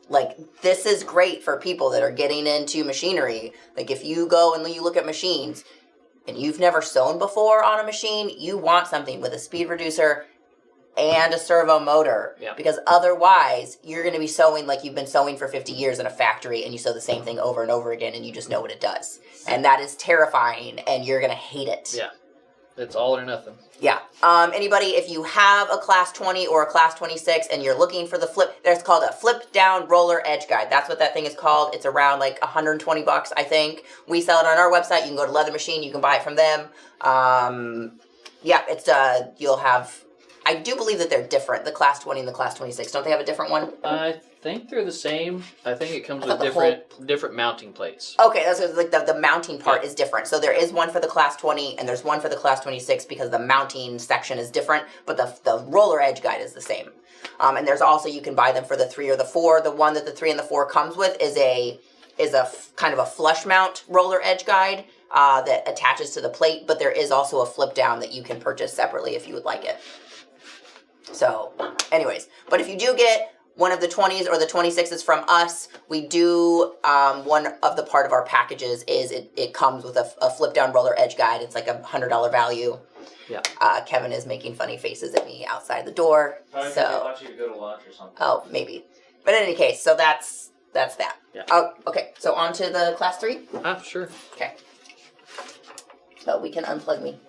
Like, this is great for people that are getting into machinery. Like, if you go and you look at machines and you've never sewn before on a machine, you want something with a speed reducer and a servo motor. Yeah. Because otherwise, you're going to be sewing like you've been sewing for 50 years in a factory, and you sew the same thing over and over again, and you just know what it does. And that is terrifying, and you're going to hate it. Yeah. It's all or nothing. Yeah. Anybody, if you have a class 20 or a class 26 and you're looking for the flip, there's called a flip down roller edge guide. That's what that thing is called. It's around like $120, I think. We sell it on our website. You can go to Leather Machine. You can buy it from them. Yeah, it's, you'll have, I do believe that they're different, the class 20 and the class 26. Don't they have a different one? I think they're the same. I think it comes I with thought different mounting plates. Okay, that's what, like the mounting part is different. So there is one for the class 20 and there's one for the class 26 because the mounting section is different, but the roller edge guide is the same. And there's also, you can buy them for the 3 or the 4. The one that the 3 and the 4 comes with is a kind of a flush mount roller edge guide that attaches to the plate, but there is also a flip down that you can purchase separately if you would like it. So, anyways, but if you do get one of the 20s or the 26s from us, we do, one of the part of our packages is it comes with a flip down roller edge guide. It's like a $100 value. Yeah. Kevin is making funny faces at me outside the door. Probably So, because they want you to go to lunch or something. oh, maybe. But in any case, so that's that. Yeah. Oh, okay. So on to the class 3. Ah, sure. Okay. So we can unplug me.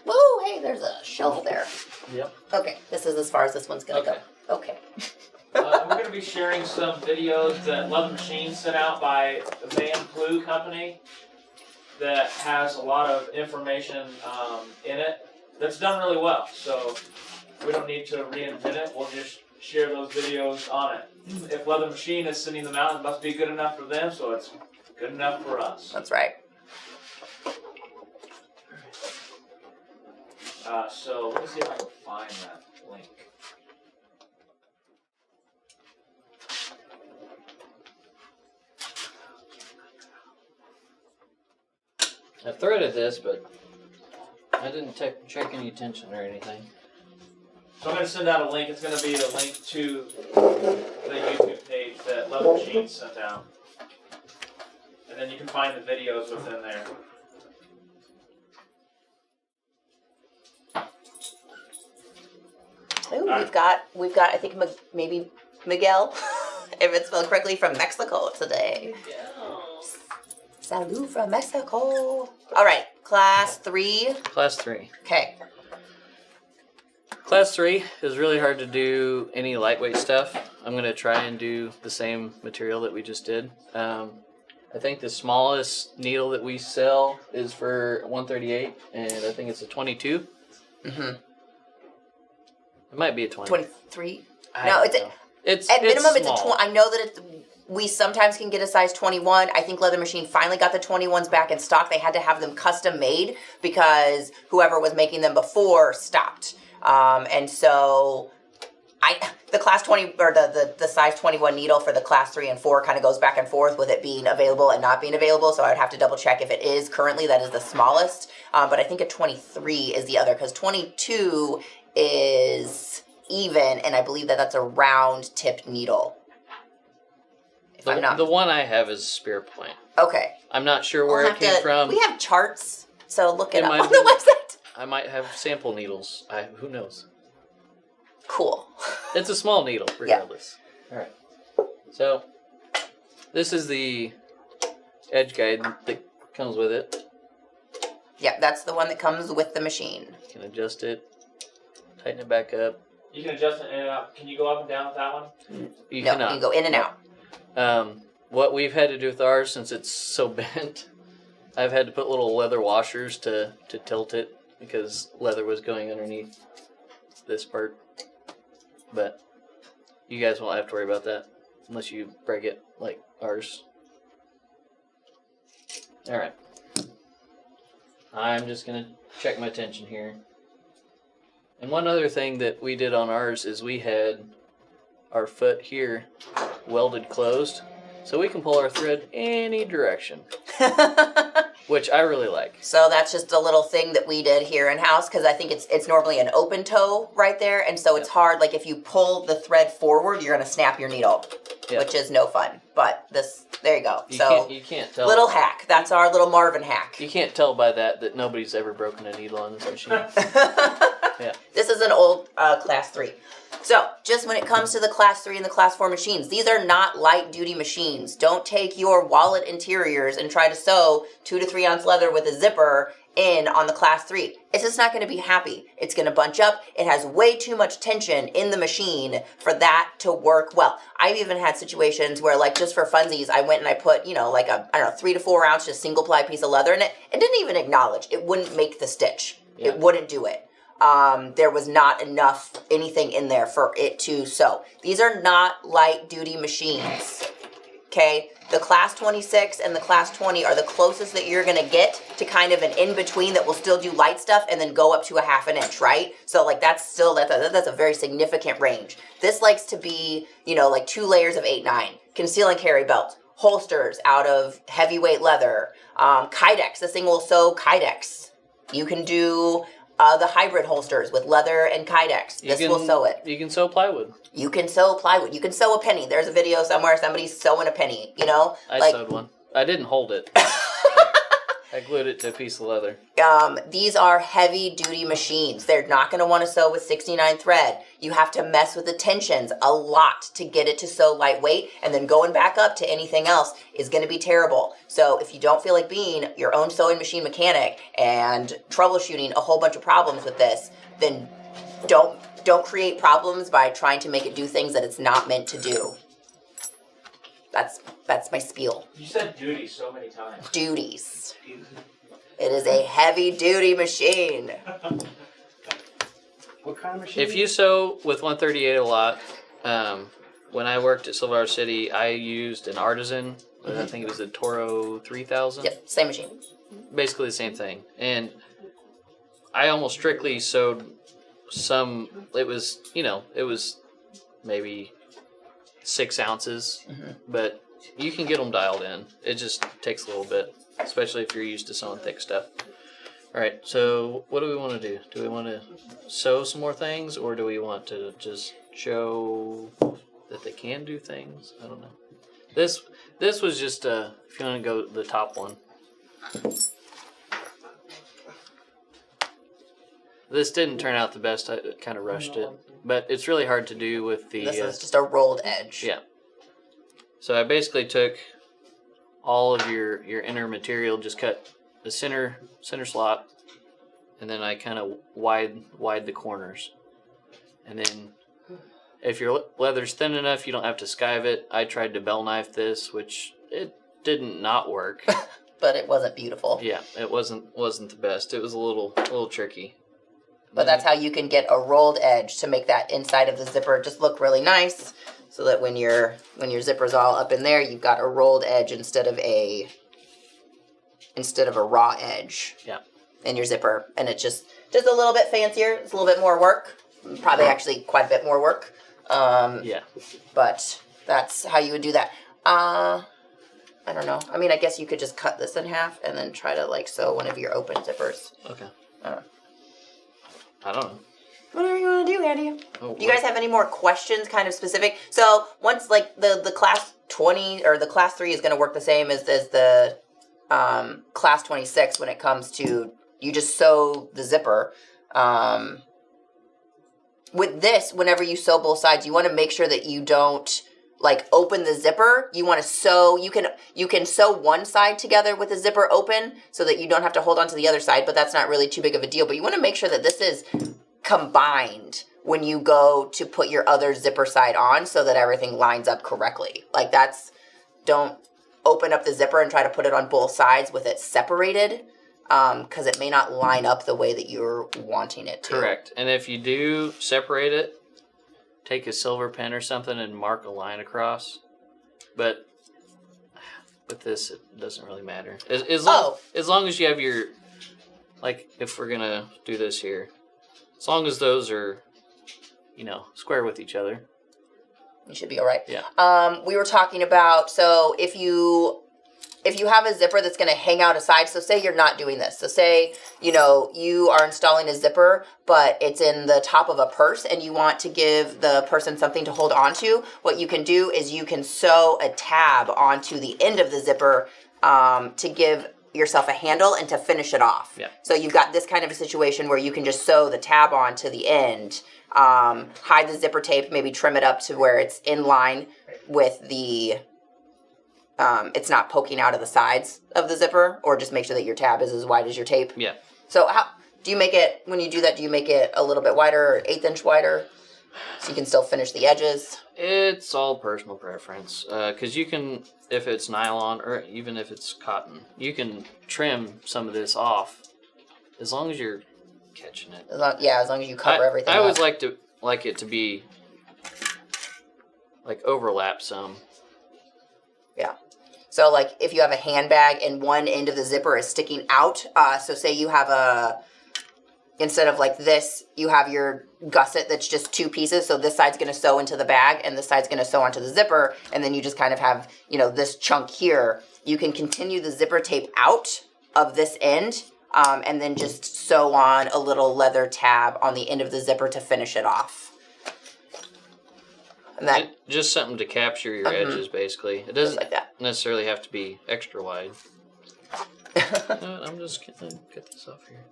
Woo, hey, there's a shelf there. Yep. Okay, this is as far as this one's gonna Okay. go. Okay. We're going to be sharing some videos that Leather Machine sent out by the Van Plu company that has a lot of information in it that's done really well. So we don't need to reinvent it. We'll just share those videos on it. If Leather Machine is sending them out, it must be good enough for them, so it's good enough for us. That's right. So let me see if I can find that link. I threaded this, but I didn't check any tension or anything. So I'm going to send out a link. It's going to be a link to the YouTube page that Leather Machine sent out. And then you can find the videos within there. Ooh, we've got I think maybe Miguel, if it's spelled correctly, from Mexico today. Salud from Mexico. All right, class 3. Class 3. Okay. Class 3 is really hard to do any lightweight stuff. I'm going to try and do the same material that we just did. I think the smallest needle that we sell is for 138, and I think it's a 22. Mm-hmm. It might be a 20. 23. I No, don't it's know. It's at minimum it's a small. 20. I know that we sometimes can get a size 21. I think Leather Machine finally got the 21s back in stock. They had to have them custom made because whoever was making them before stopped. And so the class 20 or the size 21 needle for the class 3 and 4 kind of goes back and forth with it being available and not being available. So I would have to double check if it is currently, that is the smallest. But I think a 23 is the other because 22 is even, and I believe that that's a round tipped needle. I'm not. The one I have is Spirit Point. Okay. I'm not sure We'll where it have came to- from. We have charts, so look it It up might on the be. website. I might have sample needles. Who knows? Cool. It's a small needle, regardless. All right. So, this is the edge guide that comes with it. Yeah, that's the one that comes with the machine. You can adjust it, tighten it back up. You can adjust it in and out. Can you go up and down with that one? You No, cannot. you go in and out. What we've had to do with ours, since it's so bent, I've had to put little leather washers to tilt it because leather was going underneath this part. But you guys won't have to worry about that unless you break it like ours. All right. I'm just going to check my tension here. And one other thing that we did on ours is we had our foot here welded closed, so we can pull our thread any direction, which I really like. So that's just a little thing that we did here in house because I think it's normally an open toe right there, and so it's hard. Like if you pull the thread forward, you're gonna snap your needle, which is no fun. But there you go. You can't tell. Little hack. That's our little Marvin hack. You can't tell by that nobody's ever broken a needle on this machine. Yeah. This is an old class 3. So, just when it comes to the class 3 and the class 4 machines, these are not light duty machines. Don't take your wallet interiors and try to sew 2 to 3 ounce leather with a zipper in on the class 3. It's just not going to be happy. It's going to bunch up. It has way too much tension in the machine for that to work well. I've even had situations where, like, just for funsies, I went and I put, like a, 3 to 4 ounce just single ply piece of leather in it. It didn't even acknowledge. It wouldn't make the stitch. Yeah. It wouldn't do it. There was not enough anything in there for it to sew. These are not light duty machines. Okay, the class 26 and the class 20 are the closest that you're gonna get to kind of an in-between that will still do light stuff and then go up to a 1/2 inch, right? So like that's a very significant range. This likes to be, like 2 layers of 8/9, conceal and carry belt, holsters out of heavyweight leather, Kydex. This thing will sew Kydex. You can do the hybrid holsters with leather and Kydex. This will sew it. You can sew plywood. You can sew plywood. You can sew a penny. There's a video somewhere somebody's sewing a penny, I sewed one. I didn't hold it. I glued it to a piece of leather. These are heavy duty machines. They're not going to want to sew with 69 thread. You have to mess with the tensions a lot to get it to sew lightweight, and then going back up to anything else is going to be terrible. So if you don't feel like being your own sewing machine mechanic and troubleshooting a whole bunch of problems with this, then don't create problems by trying to make it do things that it's not meant to do. That's my spiel. You said duty so many times. Duties. It is a heavy duty machine. What kind of machine? If you sew with 138 a lot, when I worked at Silver City, I used an Artisan. I think it was a Toro 3000. Yep, same machine. Basically the same thing. And I almost strictly sewed some, it was maybe 6 ounces, but you can get them dialed in. It just takes a little bit, especially if you're used to sewing thick stuff. All right, so what do we want to do? Do we want to sew some more things, or do we want to just show that they can do things? I don't know. This was just if you want to go the top one. This didn't turn out the best. I kind of rushed it, but it's really hard to do with the. This is just a rolled edge. Yeah. So I basically took all of your inner material, just cut the center slot, and then I kind of wide the corners. And then if your leather's thin enough, you don't have to skive it. I tried to bell knife this, which it didn't not work. But it wasn't beautiful. Yeah, it wasn't the best. It was a little tricky. But that's how you can get a rolled edge to make that inside of the zipper just look really nice, so that when your zipper's all up in there, you've got a rolled edge instead of a raw edge. Yeah. In your zipper, and it's just a little bit fancier. It's a little bit more work. Probably actually quite a bit more work. Yeah. But that's how you would do that. I don't know. I mean, I guess you could just cut this in half and then try to sew one of your open zippers. Okay. I don't know. Whatever you want to do, Andy. Oh, Do you guys have any more questions, kind of specific? So once the class 20 or the class 3 is going to work the same as the class 26 when it comes to you just sew the zipper. With this, whenever you sew both sides, you want to make sure that you don't like open the zipper. You want to sew, you can sew one side together with the zipper open so that you don't have to hold on to the other side, but that's not really too big of a deal. But you want to make sure that this is combined when you go to put your other zipper side on so that everything lines up correctly. Like don't open up the zipper and try to put it on both sides with it separated, because it may not line up the way that you're wanting it to. Correct. And if you do separate it, take a silver pen or something and mark a line across. But with this, it doesn't really matter. As long as you have your, like, if we're going to do this here, as long as those are, square with each other. You should be all right. Yeah. We were talking about, so if you have a zipper that's going to hang out a side, so say you're not doing this. So say, you are installing a zipper, but it's in the top of a purse and you want to give the person something to hold on to. What you can do is you can sew a tab onto the end of the zipper to give yourself a handle and to finish it off. Yeah. So you've got this kind of a situation where you can just sew the tab on to the end, hide the zipper tape, maybe trim it up to where it's in line with the... it's not poking out of the sides of the zipper, or just make sure that your tab is as wide as your tape. Yeah. So how do you make it, when you do that, do you make it a little bit wider, or 1/8 inch wider, so you can still finish the edges? It's all personal preference. Because you can, if it's nylon or even if it's cotton, you can trim some of this off as long as you're catching it. As long as you cover everything I always up. like it to be like overlap some. Yeah. So, like, if you have a handbag and one end of the zipper is sticking out, so say you have instead of like this, you have your gusset that's just 2 pieces, so this side's going to sew into the bag, and this side's going to sew onto the zipper, and then you just kind of have, this chunk here. You can continue the zipper tape out of this end, and then just sew on a little leather tab on the end of the zipper to finish it off. And that Just something to capture your edges, basically. It doesn't like that. necessarily have to be extra wide. I'm just going to get this off here.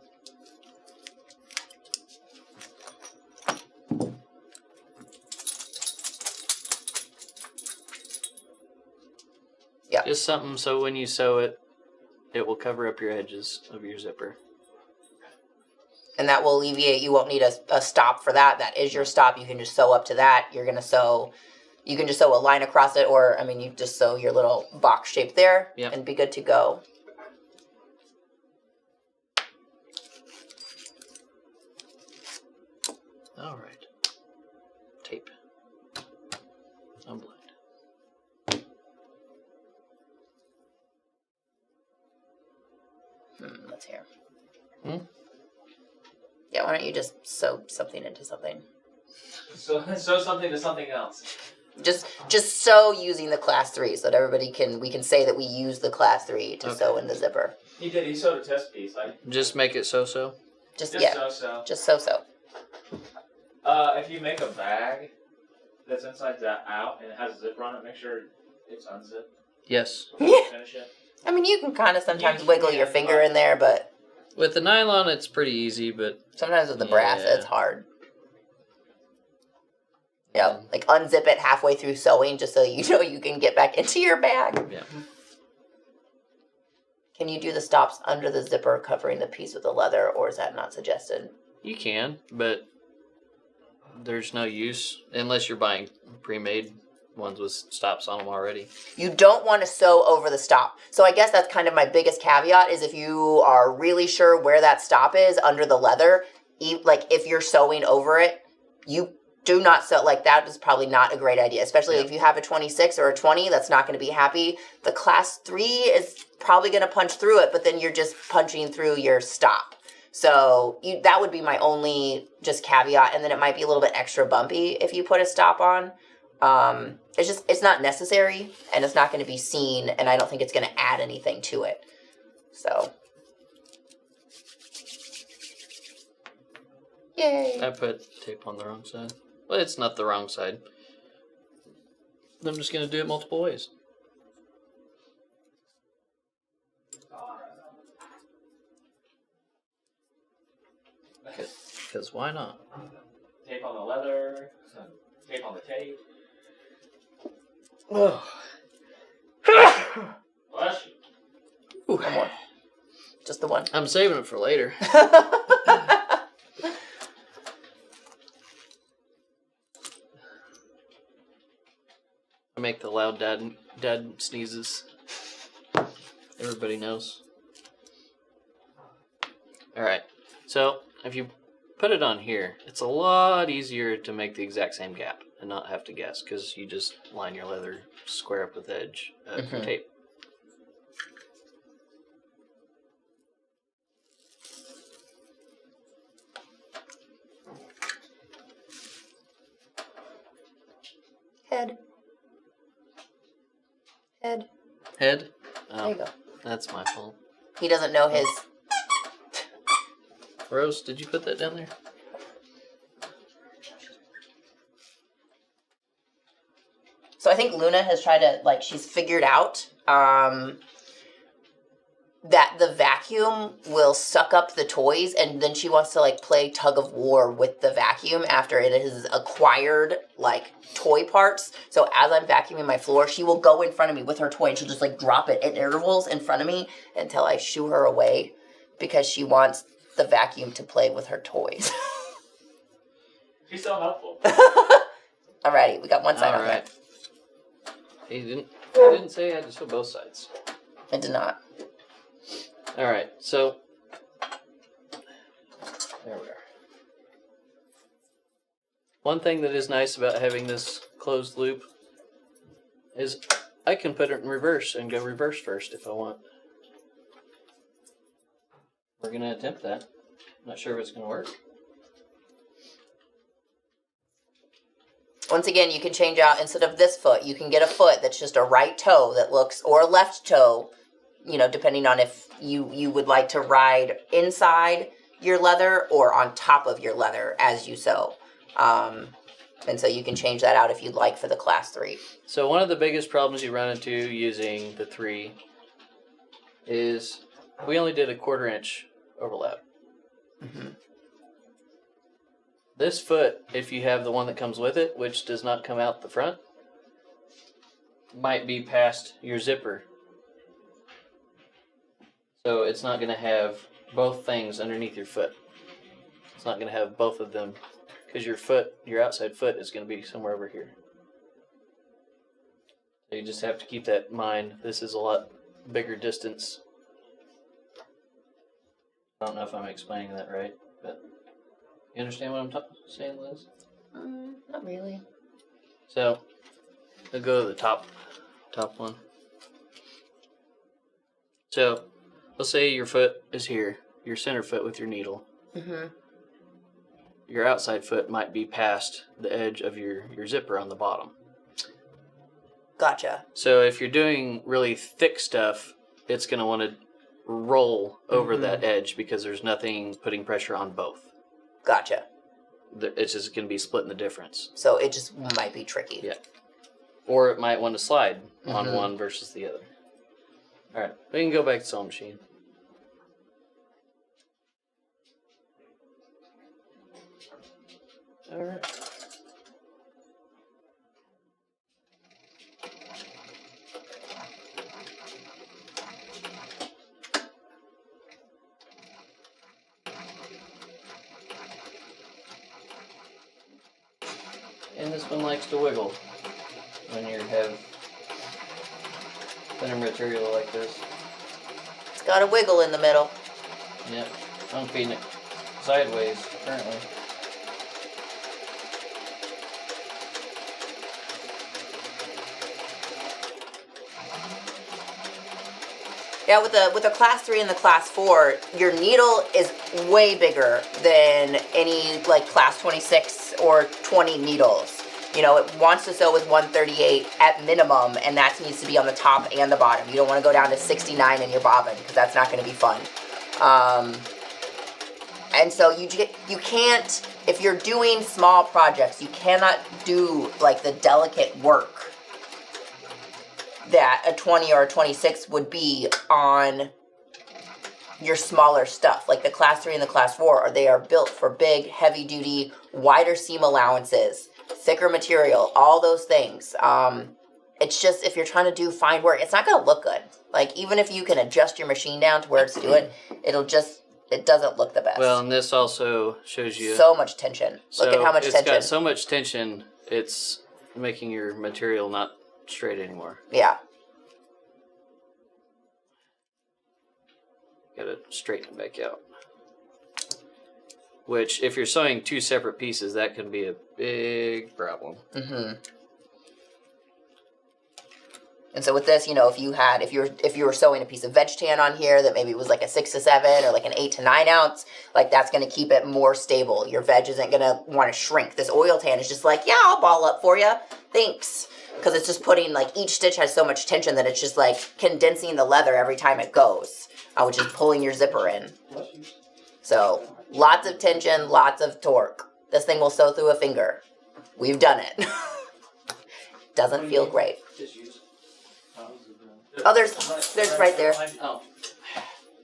Yeah. Just something so when you sew it, it will cover up your edges of your zipper. And that will alleviate, you won't need a stop for that. That is your stop. You can just sew up to that. You can just sew a line across it, or, you just sew your little box shape there and be good to go. All right. Tape. I'm blind. Let's hear. Yeah, why don't you just sew something into something? So something to something else. Just sew using the class 3 so that we can say that we use the class 3 to sew in the zipper. He did. He sewed a test piece. Just make it so-so? Just so. Just sew. If you make a bag that's inside out and it has a zipper on it, make sure it's unzipped. Yes. Yeah. Finish it. You can kind of sometimes wiggle your finger in there, but... With the nylon, it's pretty easy, but... Sometimes with the brass, it's hard. Yeah, like unzip it halfway through sewing just so you can get back into your bag. Yeah. Can you do the stops under the zipper covering the piece with the leather, or is that not suggested? You can, but there's no use unless you're buying pre-made ones with stops on them already. You don't want to sew over the stop. So I guess that's kind of my biggest caveat is if you are really sure where that stop is under the leather, like if you're sewing over it, you do not sew. Like that is probably not a great idea, especially if you have a 26 or a 20 that's not going to be happy. The class 3 is probably going to punch through it, but then you're just punching through your stop. So that would be my only just caveat, and then it might be a little bit extra bumpy if you put a stop on. It's not necessary, and it's not going to be seen, and I don't think it's going to add anything to it. So, yay. I put tape on the wrong side. Well, it's not the wrong side. I'm just going to do it multiple ways. Because why not? Tape on the leather, some tape on the tape. Oh. Bless you. One more. Just the one. I'm saving it for later. I make the loud dad sneezes. Everybody knows. Alright, so if you put it on here, it's a lot easier to make the exact same gap and not have to guess, because you just line your leather square up with the edge of your tape. Head. Head? There Oh, you go. that's my fault. He doesn't know his. Rose, did you put that down there? So I think Luna has tried to, like, she's figured out that the vacuum will suck up the toys, and then she wants to, like, play tug of war with the vacuum after it has acquired, like, toy parts. So as I'm vacuuming my floor, she will go in front of me with her toy, and she'll just, like, drop it at intervals in front of me until I shoo her away, because she wants the vacuum to play with her toys. She's so helpful. Alrighty, we got one side on there. Alright. He didn't say I had to show both sides. I did not. Alright, so there we are. One thing that is nice about having this closed loop is I can put it in reverse and go reverse first if I want. We're going to attempt that. Not sure if it's going to work. Once again, you can change out, instead of this foot, you can get a foot that's just a right toe that looks, or a left toe, you know, depending on if you would like to ride inside your leather or on top of your leather as you sew. And so you can change that out if you'd like for the class 3. So one of the biggest problems you run into using the 3 is we only did a 1/4 inch overlap. Mm-hmm. This foot, if you have the one that comes with it, which does not come out the front, might be past your zipper. So it's not going to have both things underneath your foot. It's not going to have both of them, because your outside foot is going to be somewhere over here. So you just have to keep that in mind. This is a lot bigger distance. I don't know if I'm explaining that right, but you understand what I'm saying, Liz? Not really. So we'll go to the top one. So let's say your foot is here, your center foot with your needle. Mm-hmm. Your outside foot might be past the edge of your zipper on the bottom. Gotcha. So if you're doing really thick stuff, it's going to want to roll over that edge because there's nothing putting pressure on both. Gotcha. It's just going to be splitting the difference. So it just might be tricky. Yeah. Or it might want to slide on one versus the other. All right, we can go back to sewing machine. All right. And this one likes to wiggle when you have thinner material like this. It's got a wiggle in the middle. Yep, I'm feeding it sideways currently. Yeah, with a class 3 and the class 4, your needle is way bigger than any like class 26 or 20 needles. You know, it wants to sew with 138 at minimum, and that needs to be on the top and the bottom. You don't want to go down to 69 in your bobbin because that's not going to be fun. And so you can't, if you're doing small projects, you cannot do like the delicate work that a 20 or a 26 would be on your smaller stuff. Like the class 3 and the class 4, they are built for big, heavy duty, wider seam allowances, thicker material, all those things. It's just, if you're trying to do fine work, it's not going to look good. Like, even if you can adjust your machine down to where it's doing, it doesn't look the best. Well, and this also shows you so much tension. Look at how much it's tension. got so much tension, it's making your material not straight anymore. Yeah. Gotta straighten it back out. Which, if you're sewing 2 separate pieces, that can be a big problem. Mm-hmm. And so with this, you know, if you were sewing a piece of veg tan on here that maybe was like a 6 to 7 or like an 8 to 9 ounce, like that's going to keep it more stable. Your veg isn't going to want to shrink. This oil tan is just like, yeah, I'll ball up for you. Thanks. Because it's just putting, like, each stitch has so much tension that it's just like condensing the leather every time it goes, which is pulling your zipper in. So lots of tension, lots of torque. This thing will sew through a finger. We've done it. Doesn't feel great. Oh, there's right there. Oh.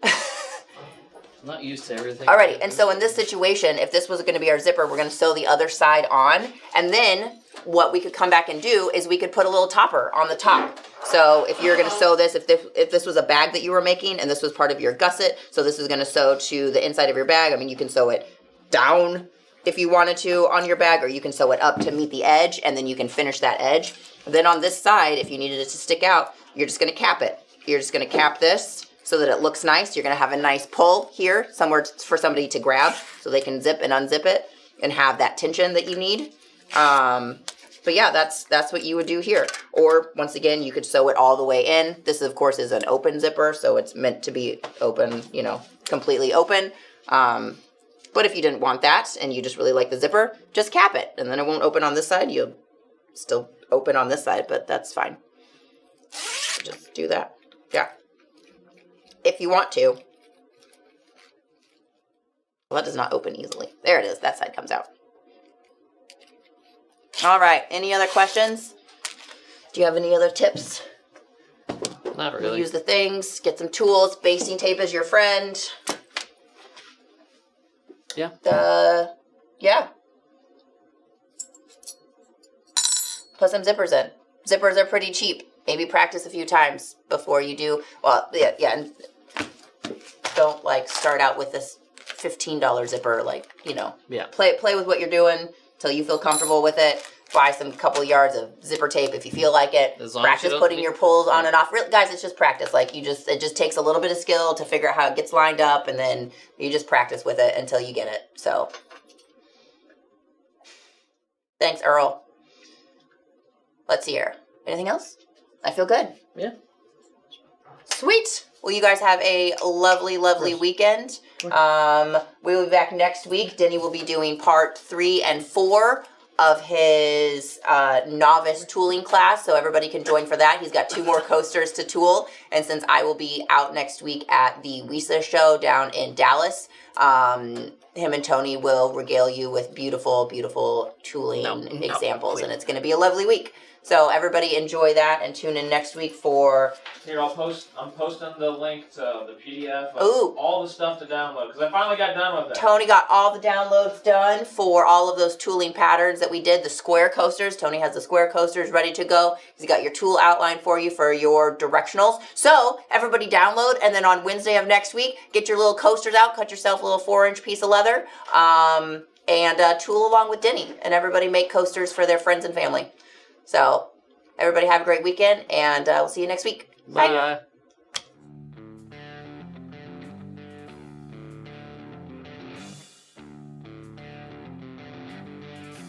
I'm not used to everything. Alrighty, and so in this situation, if this was going to be our zipper, we're going to sew the other side on, and then what we could come back and do is we could put a little topper on the top. So if you're going to sew this, if this was a bag that you were making and this was part of your gusset, so this is going to sew to the inside of your bag. I mean, you can sew it down if you wanted to on your bag, or you can sew it up to meet the edge, and then you can finish that edge. Then on this side, if you needed it to stick out, you're just going to cap it. You're just going to cap this so that it looks nice. You're going to have a nice pull here, somewhere for somebody to grab so they can zip and unzip it and have that tension that you need. But yeah, that's what you would do here. Or once again, you could sew it all the way in. This, of course, is an open zipper, so it's meant to be open, you know, completely open. But if you didn't want that and you just really like the zipper, just cap it, and then it won't open on this side. You'll still open on this side, but that's fine. Just do that. Yeah. If you want to. Well, that does not open easily. There it is. That side comes out. All right. Any other questions? Do you have any other tips? Not really. Use the things. Get some tools. Basting tape is your friend. Yeah. Yeah. Put some zippers in. Zippers are pretty cheap. Maybe practice a few times before you do. Well, yeah, and don't like start out with this $15 zipper. Like, you know, Yeah. Play with what you're doing till you feel comfortable with it. Buy some couple yards of zipper tape if you feel like it. As long as Practice you don't putting need- your pulls on and off. Guys, it's just practice. Like it just takes a little bit of skill to figure out how it gets lined up, and then you just practice with it until you get it. So, thanks, Earl. Let's see here. Anything else? I feel good. Yeah. Sweet. Well, you guys have a lovely, lovely weekend. We will be back next week. Denny will be doing part 3 and 4 of his novice tooling class, so everybody can join for that. He's got 2 more coasters to tool, and since I will be out next week at the WISA show down in Dallas, him and Tony will regale you with beautiful, beautiful tooling examples, and it's going to be a lovely week. So everybody enjoy that and tune in next week for... Here, I'm posting the link to the PDF of Ooh. all the stuff to download, because I finally got done with it. Tony got all the downloads done for all of those tooling patterns that we did, the square coasters. Tony has the square coasters ready to go. He's got your tool outline for you for your directionals. So everybody download, and then on Wednesday of next week, get your little coasters out, cut yourself a little 4-inch piece of leather, and tool along with Denny, and everybody make coasters for their friends and family. So everybody have a great weekend, and we'll see you next week. Bye. Bye.